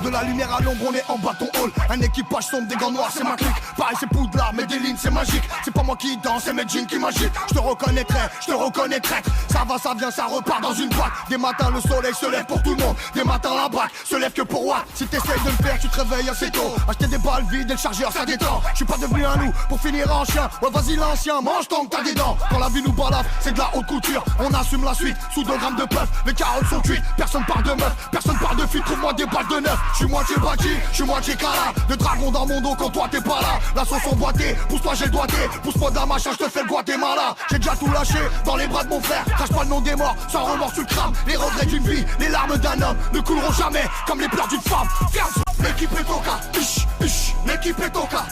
De la lumière à l'ombre, on est en bâton hall. Un équipage sombre, des gants noirs, c'est ma clique. Pareil, c'est Poudlard, mais des lignes, c'est magique. C'est pas moi qui danse, c'est mes jeans qui m'agitent. Je te reconnais traître. Ça va, ça vient, ça repart dans une boîte. Des matins, le soleil se lève pour tout le monde. Des matins, la braque se lève que pour moi. Si t'essayes de le faire, tu te réveilles assez tôt. Acheter des balles vides et le chargeur, ça détend. Je suis pas devenu un loup pour finir en chien. Ouais, vas-y, l'ancien, mange tant que t'as des dents. Quand la vie nous balafre, c'est de la haute couture. On assume la suite, sous 2 grammes de puff. Les carottes sont cuites, personne parle de meuf. Personne parle de fille, trouve-moi des balles de neuf. Je suis moitié bâti, je suis moitié cala. De dragon dans mon dos quand toi t'es pas là. La sauce emboîtée, pousse-toi j'ai le doigté. Pousse-moi de la machin, je te fais le Guatemala. J'ai déjà tout lâché dans les bras de mon frère. Crache pas le nom des morts, sans remords tu le crames. Les regrets d'une vie, les larmes d'un homme ne couleront jamais comme les pleurs d'une femme. L'équipe est au cas, l'équipe est au cas,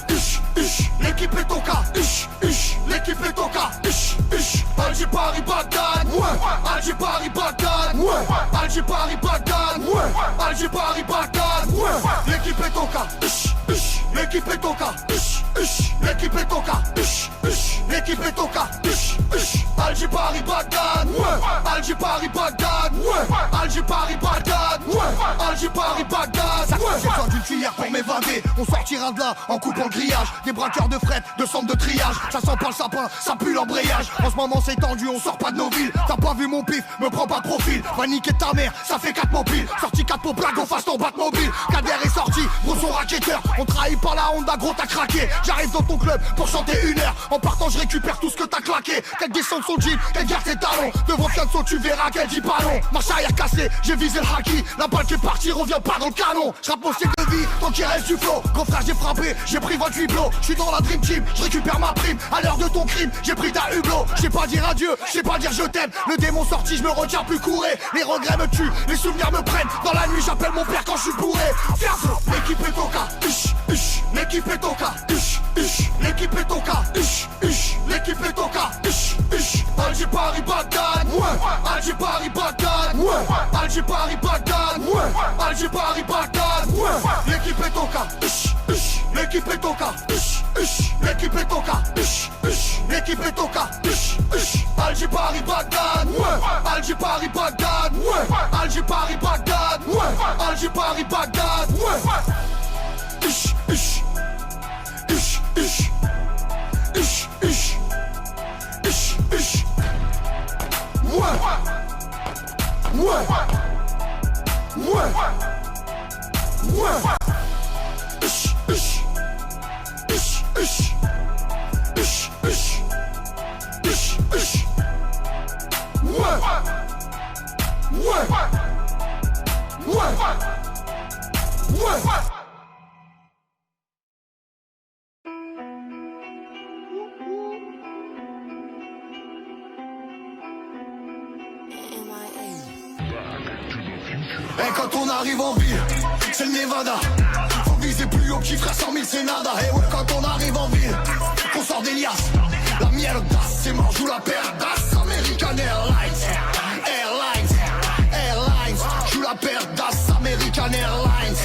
l'équipe est au cas, l'équipe est au cas, Alger Paris Bagdad, ouais, Alger Paris Bagdad, ouais, Alger Paris Bagdad, ouais, Alger Paris Bagdad, ouais, l'équipe est au cas, l'équipe est au cas, l'équipe est au cas, l'équipe est au cas, Alger Paris Bagdad, ouais, Alger Paris Bagdad, ouais, Alger Paris Bagdad, ouais, Alger Paris Bagdad, ouais. D'une cuillère pour m'évader, on sortira de là en coupant le grillage. Des braqueurs de fret, de centre de triage. Ça sent pas le sapin, ça pue l'embrayage. En ce moment c'est tendu, on sort pas de nos villes. T'as pas vu mon pif, me prends pas de profil. Va niquer ta mère, ça fait 4 mobiles. Sorti 4 pour blague, on fasse ton Batmobile. Kader est sorti, gros son racketteur. On trahit par la Honda, gros t'as craqué. J'arrive dans ton club pour chanter 1 heure. En partant je récupère tout ce que t'as claqué. Qu'elle descende son jean, qu'elle garde ses talons. Devant Fianso tu verras qu'elle dit pas non. Marche arrière cassée, j'ai visé le haki. La balle qui est partie revient pas dans le canon. J'rappe mon style de vie, tant qu'il reste du flow. Grand frère j'ai frappé, j'ai pris 28 blows. J'suis dans la dream team, je récupère ma prime. À l'heure de ton crime, j'ai pris ta hublot. J'sais pas dire adieu, j'sais pas dire je t'aime. Le démon sorti, je me retiens plus courir. Les regrets me tuent, les souvenirs me prennent. Dans la nuit j'appelle mon père quand je suis bourré. Fiasco, l'équipe est au cas, l'équipe est au cas, l'équipe est au cas, l'équipe est au cas, Alger Paris Bagdad, ouais, Alger Paris Bagdad, ouais, Alger Paris Bagdad, ouais, Alger Paris Bagdad, ouais, l'équipe est au cas, l'équipe est au cas, l'équipe est au cas, l'équipe est au cas, Alger Paris Bagdad, ouais, Alger Paris Bagdad, ouais, Alger Paris Bagdad, ouais, Alger Paris Bagdad, ouais. Et quand on arrive en ville, c'est le Nevada. Faut viser plus haut, petit frère, 100 000 c'est nada. Et ouais, quand on arrive en ville, qu'on sort des liasses. La mierda, c'est mort, joue la paire d'as. American Airlines, Airlines, joue la paire d'as. American Airlines,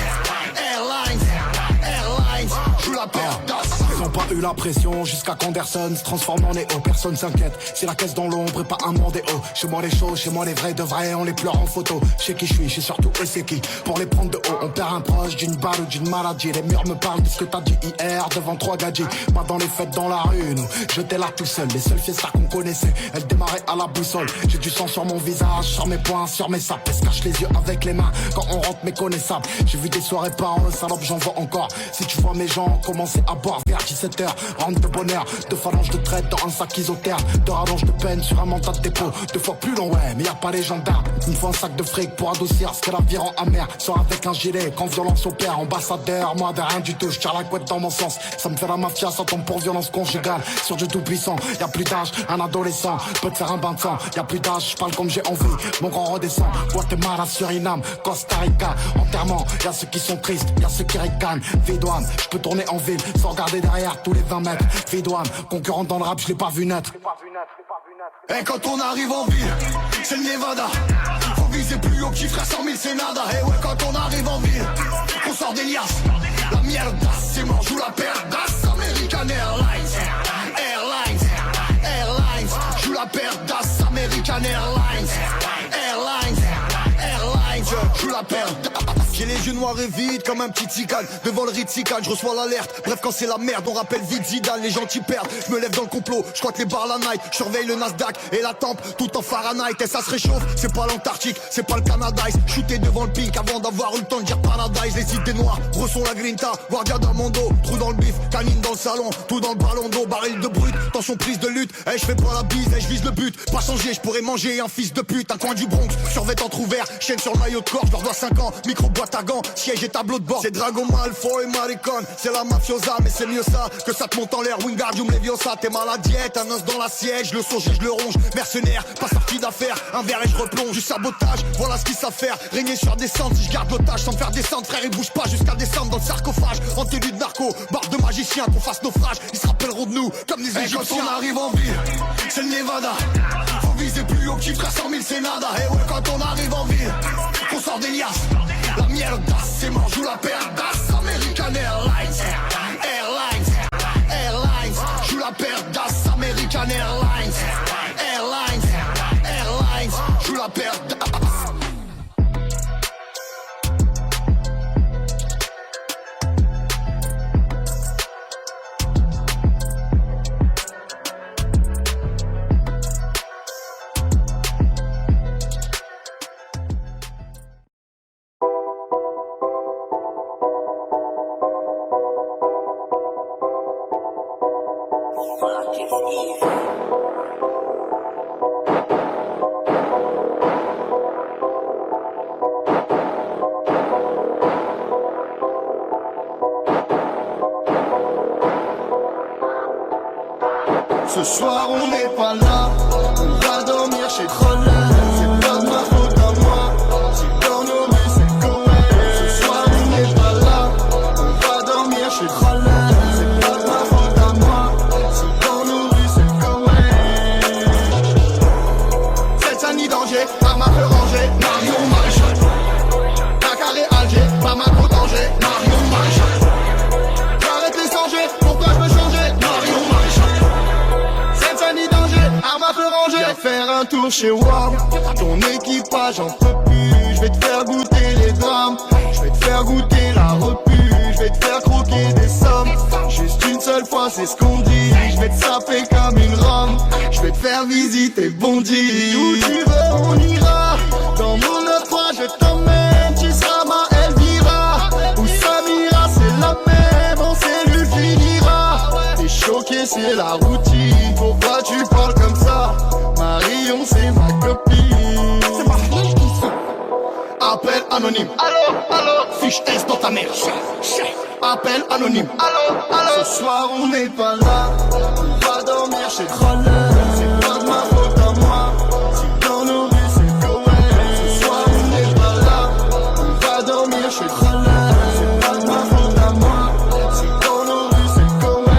joue la paire d'as. Ils ont pas eu la pression jusqu'à qu'Anderson se transforme en Néo. Personne s'inquiète, c'est la caisse dans l'ombre et pas un Mondéo. Chez moi les choses, chez moi les vrais de vrais, on les pleure en photo. Chez qui je suis surtout eux c'est qui. Pour les prendre de haut, on perd un proche d'une balle ou d'une maladie. Les murs me parlent de ce que t'as dit hier devant 3 gadgets. Pas dans les fêtes dans la rue, nous, j'étais là tout seul. Les seules fiestas qu'on connaissait, elles démarraient à la boussole. J'ai du sang sur mon visage, sur mes poings, sur mes sapes. Se cache les yeux avec les mains quand on rentre méconnaissable. J'ai vu des soirées par eux, salope, j'en vois encore. Si tu vois mes gens commencer à boire vers 17h, rentre de bonheur, 2 phalanges de traite dans un sac isotherme, 2 rallonges de peine sur un mental de dépôt, 2 fois plus long, ouais, mais y a pas les gendarmes. Une fois un sac de fric pour adoucir ce que la vie rend amer. Sors avec un gilet quand violence opère, ambassadeur, moi de rien du tout, je tire la couette dans mon sens. Ça me fait la mafia, ça tombe pour violence conjugale. Sur du tout puissant, y a plus d'âge, un adolescent peut te faire un bain de sang. Y a plus d'âge, je parle comme j'ai envie, mon grand redescend. Guatemala, Suriname, Costa Rica, enterrement. Y a ceux qui sont tristes, y a ceux qui ricanent. Vidouane, je peux tourner en ville sans regarder derrière tous les 20 mètres. Vidouane, concurrent dans le rap, je l'ai pas vu naître. Et quand on arrive en ville, c'est le Nevada. Faut viser plus haut, petit frère, 100 000 c'est nada. Et ouais, quand on arrive en ville, on sort des liasses. La mierda, c'est mort, joue la paire d'as. American Airlines, joue la paire d'as. American Airlines, joue la paire d'as. J'ai les yeux noirs et vides comme un petit ticane. Devant le Ritzikan, je reçois l'alerte. Bref, quand c'est la merde, on rappelle vite Zidane. Les gentils perdent, je me lève dans le complot. Je crois que les bars la night, je surveille le Nasdaq et la tempe tout en Fahrenheit. Et ça se réchauffe, c'est pas l'Antarctique, c'est pas le Canada. Shooter devant le pink avant d'avoir eu le temps de dire paradise. Les idées noires, brosson la grinta, guardia dans mon dos. Trou dans le bif, canine dans le salon, tout dans le ballon d'eau. Baril de brut, tension prise de lutte. Eh, je fais pas la bise, je vise le but. Pas changer, je pourrais manger un fils de pute. Un coin du Bronx, survêt entrouvert, chaîne sur le maillot de corps, je leur dois 5 ans. Micro boîte à gants, siège et tableau de bord. C'est Dragon Malfoy et Maricon, c'est la mafiosa, mais c'est mieux ça que ça te monte en l'air. Wingardium Leviosa, t'es mal à diète, un os dans la siège, le sauge, je le ronge. Mercenaire, pas sorti d'affaire, un verre et je replonge. Du sabotage, voilà ce qu'ils savent faire. Régner sur descente, si je garde l'otage sans me faire descendre. Frère, ils bougent pas jusqu'à descendre dans le sarcophage. En tenue de narco, barbe de magicien, qu'on fasse naufrage. Ils se rappelleront de nous comme des Égyptiens. Quand on arrive en ville, c'est le Nevada. Faut viser plus haut, petit frère, 100 000 c'est nada. Et ouais, quand on arrive en ville, qu'on sort des liasses. La miel d'as, c'est mort, joue la paire d'as. American Airlines, Airlines, joue la paire d'as. American Airlines, Airlines, joue la paire d'as. Ce soir on n'est pas là, on va dormir chez Troller. C'est pas de ma faute à moi, si dans nos rues c'est correct. Ce soir on n'est pas là, on va dormir chez Troller. C'est pas de ma faute à moi, si dans nos rues c'est correct. C'est un nid danger, arme à feu rangé, Marion Maréchal. Dakar et Alger, pas ma gros danger, Marion Maréchal. J'arrête les sangers, pourquoi je veux changer, Marion Maréchal. Arme à feu rangé, viens faire un tour chez Ward. Ton équipage en peut plus. Je vais te faire goûter les drames, je vais te faire goûter la repu. Je vais te faire croquer des sommes, juste une seule fois c'est ce qu'on dit. Je vais te saper comme une rome, je vais te faire visiter Bondy. Où tu veux on ira, dans mon 9-3 je t'emmène. Tu seras ma Elvira, ou Samira c'est la même. En cellule finira, t'es choqué c'est la routine. Pourquoi tu parles comme ça, Marion c'est ma copine. C'est ma fille qui sont. Appel anonyme, allô, fiche S dans ta mère. Appel anonyme, allô. Ce soir on n'est pas là, on va dormir chez Troller. C'est pas de ma faute à moi, si dans nos rues c'est correct. Ce soir on n'est pas là, on va dormir chez Troller. C'est pas de ma faute à moi, si dans nos rues c'est correct.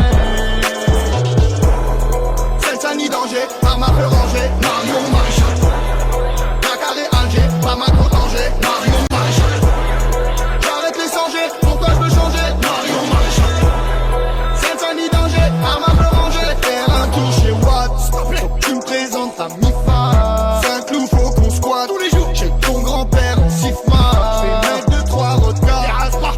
C'est un nid danger, arme à feu rangé, Marion Maréchal. Dakar et Alger, pas ma gros danger, Marion Maréchal. J'arrête les sangers, pourquoi je veux changer, Marion Maréchal. C'est un nid danger, arme à feu rangé. Faire un tour chez Watt, faut que tu me présentes ta mi-fa. Saint-Cloud, faut qu'on squatte tous les jours. Chez ton grand-père en Sifma. J'vais mettre 2-3 rodkas,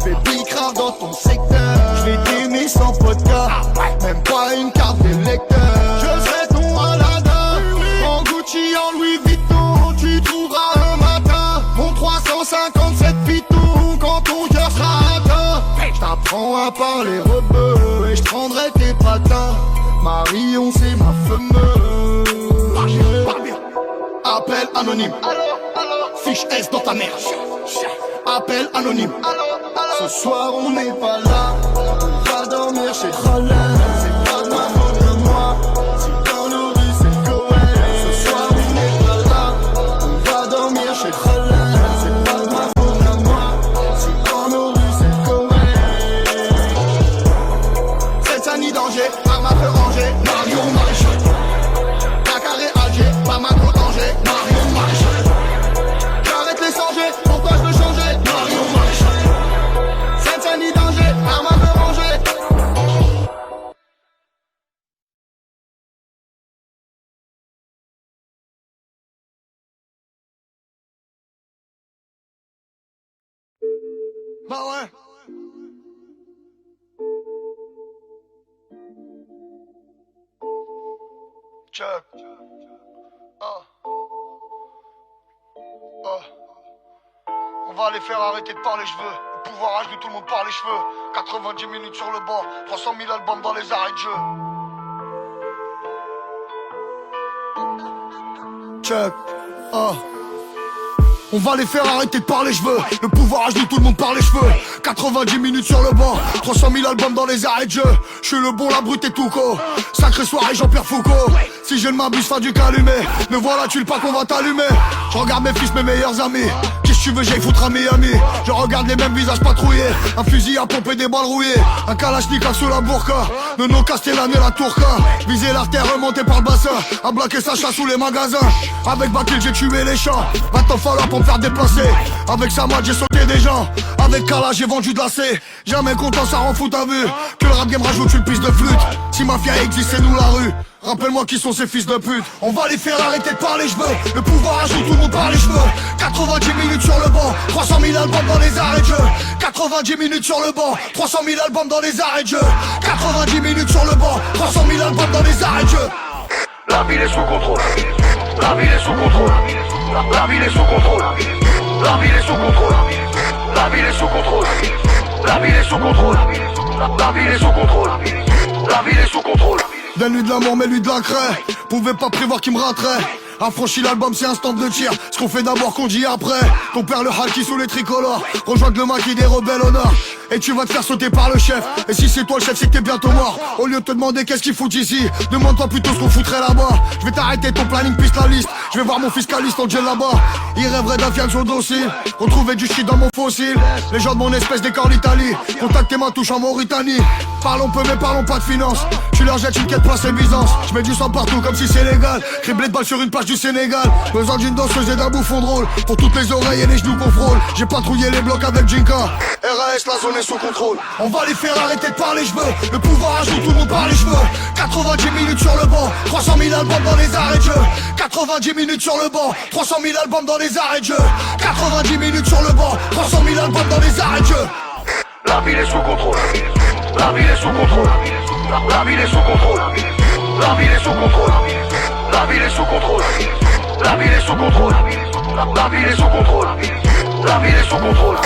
j'vais bicrave dans ton secteur. J'vais t'aimer sans podcast, même pas une carte d'électeur. Je serai ton Aladdin, en Gucci, en Louis Vuitton. Tu trouveras un matin mon 357 pitou quand ton cœur sera atteint. J't'apprends à parler rebeu et j'prendrai tes patins. Marion c'est ma fameuse. Appel anonyme, fiche S dans ta mère. Appel anonyme, ce soir on n'est pas là, on va dormir chez Troller. C'est pas de ma faute à moi, si dans nos rues c'est correct. Ce soir on n'est pas là, on va dormir chez Troller. C'est pas de ma faute à moi, si dans nos rues c'est correct. C'est un nid danger, arme à feu rangé, Marion Maréchal. Dakar et Alger, pas ma gros danger, Marion Maréchal. J'arrête les sangers, pourquoi je veux changer, Marion Maréchal. C'est un nid danger, arme à feu rangé. Bah ouais. Chuck. On va les faire arrêter de parler cheveux. Le pouvoir âge de tout le monde par les cheveux. 90 minutes sur le banc, 300 000 albums dans les arrêts de jeu. Chuck. On va les faire arrêter de parler cheveux. Le pouvoir âge de tout le monde par les cheveux. 90 minutes sur le banc, 300 000 albums dans les arrêts de jeu. Je suis le bon, la brute et tout co. Sacrée soirée Jean-Pierre Foucault. Si je ne m'abuse, fin du calumet. Ne voilà-tu pas qu'on va t'allumer. Je regarde mes fils, mes meilleurs amis. Qu'est-ce que tu veux, j'aille foutre à Miami. Je regarde les mêmes visages patrouillés. Un fusil à pomper des balles rouillées. Un kalachnikov sous la burqa. Nono Castellane et la Tourka. Viser l'artère remontée par le bassin. À bloquer sa chasse sous les magasins. Avec Bakil j'ai tué les champs. Va t'en falloir pour me faire déplacer. Avec Samad j'ai sauté des gens. Avec Kala j'ai vendu de la C. Jamais content ça rend fou, t'as vu. Que le rap game rajoute une piste de flûte. Si mafia existe c'est nous la rue. Rappelle-moi qui sont ces fils de pute. On va les faire arrêter de parler cheveux. Le pouvoir ajoute tout le monde par les cheveux. 90 minutes sur le banc, 300 000 albums dans les arrêts de jeu. 90 minutes sur le banc, 300 000 albums dans les arrêts de jeu. 90 minutes sur le banc, 300 000 albums dans les arrêts de jeu. La ville est sous contrôle. La ville est sous contrôle. La ville est sous contrôle. La ville est sous contrôle. La ville est sous contrôle. La ville est sous contrôle. La ville est sous contrôle. La ville est sous contrôle. Donne-lui de l'amour, mets-lui de la craie. Pouvais pas prévoir qu'il me raterait. Affranchi l'album, c'est un stand de tir. Ce qu'on fait d'abord, qu'on dit après. Ton père le haki sous les tricolores. Rejoindre le maquis des rebelles au nord. Et tu vas te faire sauter par le chef. Et si c'est toi le chef, c'est que t'es bientôt mort. Au lieu de te demander qu'est-ce qu'il fout ici, demande-toi plutôt ce qu'on foutrait là-bas. Je vais t'arrêter ton planning, piste la liste. Je vais voir mon fiscaliste en gel là-bas. Il rêverait d'un fiac sur le dossier. Retrouver du shit dans mon fossile. Les gens de mon espèce décorent l'Italie. Contactez ma touche en Mauritanie. Parlons peu mais parlons pas de finance. Tu leur jettes une quête place et Byzance. Je mets du sang partout comme si c'est légal. Criblé de balles sur une plage du Sénégal. Besoin d'une danseuse et d'un bouffon drôle. Pour toutes les oreilles et les genoux qu'on frôle. J'ai patrouillé les blocs avec Jinka. RAS, la zone est sous contrôle. On va les faire arrêter de parler cheveux. Le pouvoir ajoute tout le monde par les cheveux. 90 minutes sur le banc, 300 000 albums dans les arrêts de jeu. 90 minutes sur le banc, 300 000 albums dans les arrêts de jeu. 90 minutes sur le banc, 300 000 albums dans les arrêts de jeu. La ville est sous contrôle. La ville est sous contrôle. La ville est sous contrôle. La ville est sous contrôle. La ville est sous contrôle. La ville est sous contrôle. La ville est sous contrôle. La ville est sous contrôle.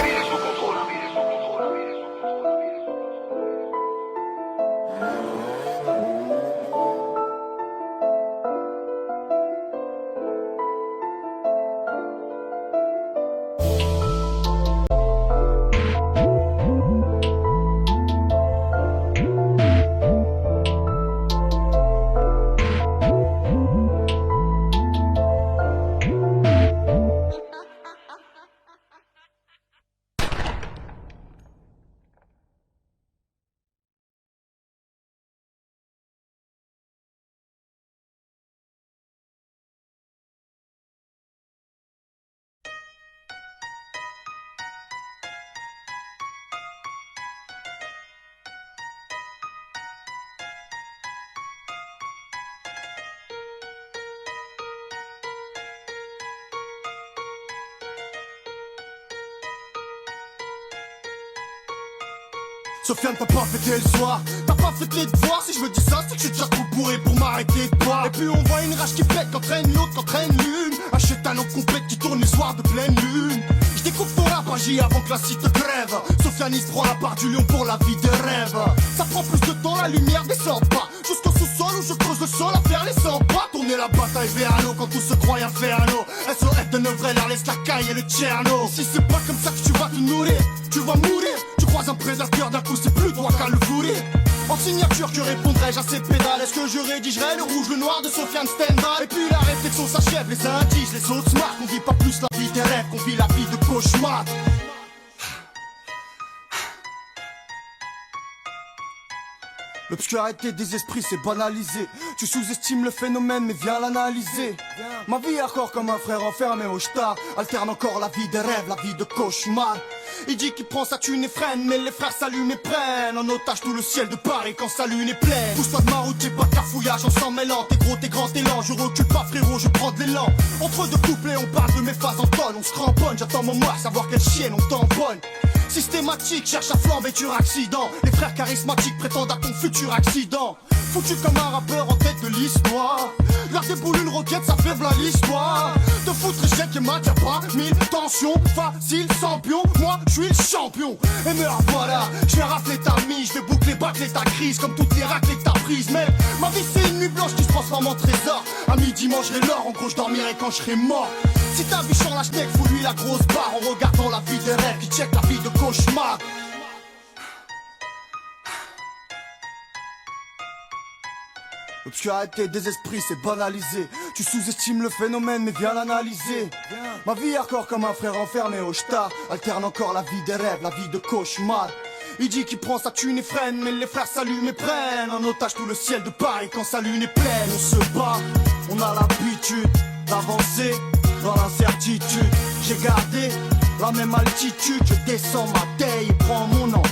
Sofiane, t'as pas fêté le soir, t'as pas fêté de voir. Si je me dis ça, c'est que je suis déjà trop bourré pour m'arrêter de boire. Et puis on voit une rage qui pète, qu'entraîne l'autre, qu'entraîne l'une. Un chétan complet qui tourne les soirs de pleine lune. Je découvre ton rap agit avant que la cite crève. Sofiane il se prend la part du lion pour la vie de rêve. Ça prend plus de temps, la lumière descend pas. Jusqu'au sous-sol où je creuse le sol à faire les 100 pas. Tourner la bataille vers l'eau quand tout se croit inferno. SOF de Neuvray, leur laisse la caille et le tcherno. Si c'est pas comme ça que tu vas te nourrir, tu vas mourir. Tu croises un prédateur d'un coup, c'est plus toi qu'à le fourrir. En signature, que répondrais-je à ces pédales? Est-ce que je rédigerais le rouge, le noir de Sofiane Stendhal? Et puis la réflexion s'achève, les indices, les autres smart. On vit pas plus la vie des rêves qu'on vit la vie de cauchemar. L'obscurité des esprits c'est banalisé. Tu sous-estimes le phénomène mais viens l'analyser. Ma vie est encore comme un frère enfermé au star. Alterne encore la vie des rêves, la vie de cauchemar. Il dit qu'il prend sa thune et freine, mais les frères s'allument et prennent en otage tout le ciel de Paris quand sa lune est pleine. Pousse-toi de ma route, t'es pas de cafouillage en s'en mêlant. T'es gros, t'es grand, t'es lent, je recule pas frérot, je prends de l'élan. Entre deux couplets on parle de mes phases en tonnes. On se cramponne, j'attends mon mois, savoir quelle chienne on tamponne. Systématique, cherche à flamber sur accident. Les frères charismatiques prétendent à ton futur accident. Foutu comme un rappeur en tête de l'histoire. Leur déboule une roquette, ça fait v'là l'histoire. Te foutre échec et mat, y'a pas mille tensions. Facile, sans pion, moi je suis le champion. Et me voilà, je vais rafler ta mie, je vais boucler, bâcler ta crise comme toutes les raclées que t'as prises. Mais ma vie c'est une nuit blanche qui se transforme en trésor. À midi mangerai l'or, en gros je dormirai quand je serai mort. Si ta vie sur la schneck, fous-lui la grosse barre en regardant la vie des rêves qui check la vie de cauchemar. L'obscurité des esprits c'est banalisé. Tu sous-estimes le phénomène mais viens l'analyser. Ma vie est encore comme un frère enfermé au star. Alterne encore la vie des rêves, la vie de cauchemar. Il dit qu'il prend sa thune et freine, mais les frères s'allument et prennent en otage tout le ciel de Paris quand sa lune est pleine. On se bat, on a l'habitude d'avancer dans l'incertitude. J'ai gardé la même altitude, je descends ma taille et prends mon envol.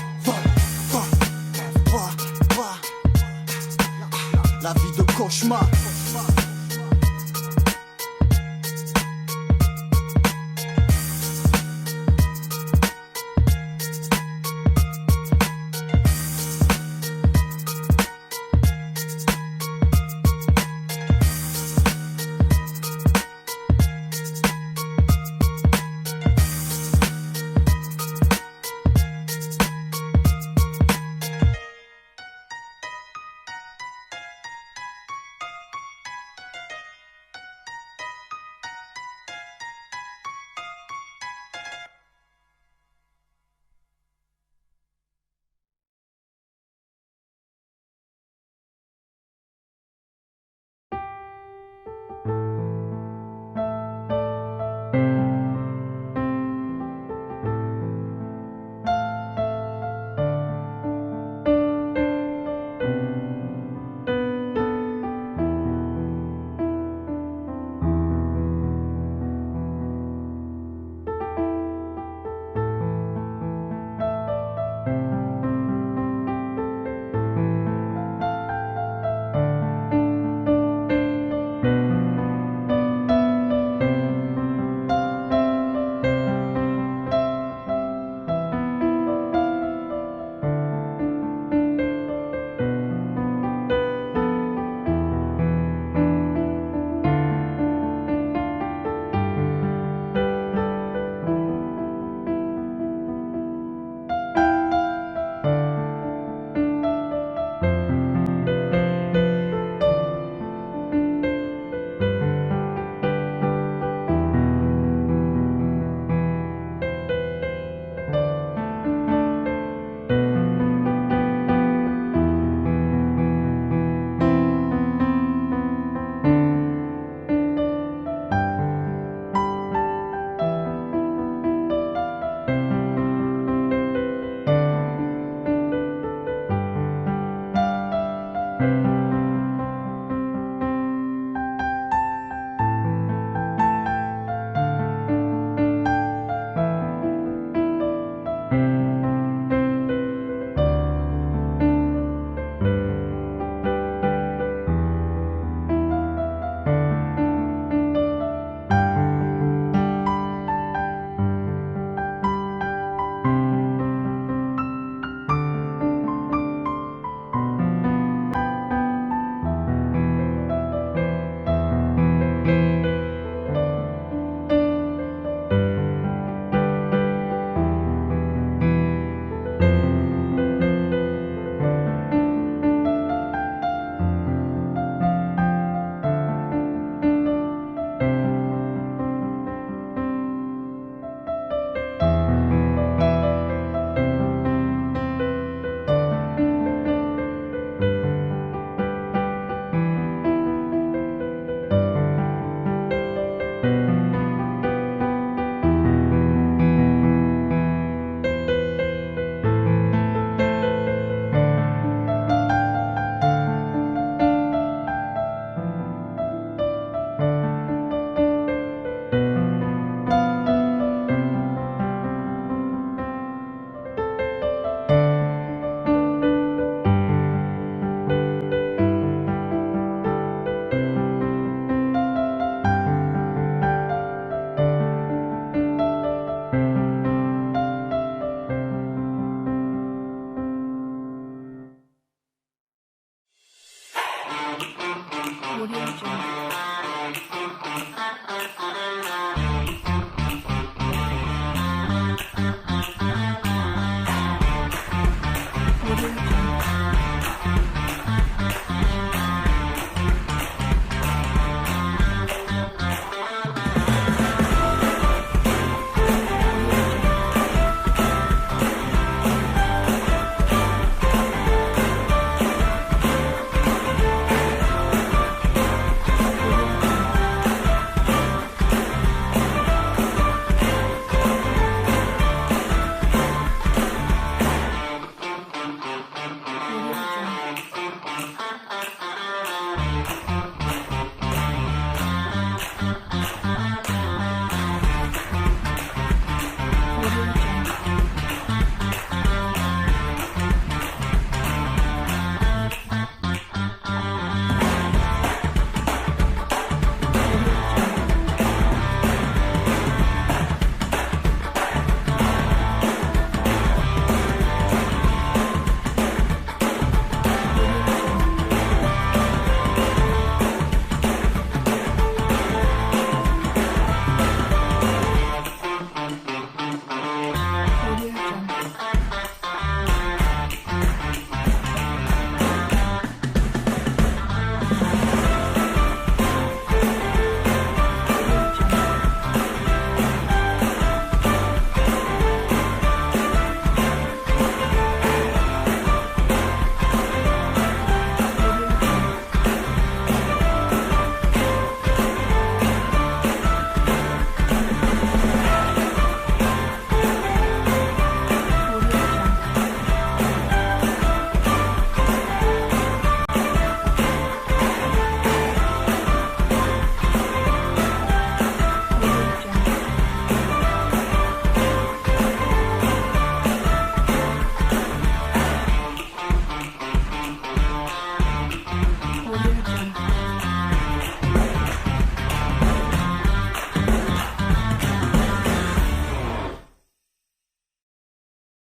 La vie de cauchemar. Audio Jungle.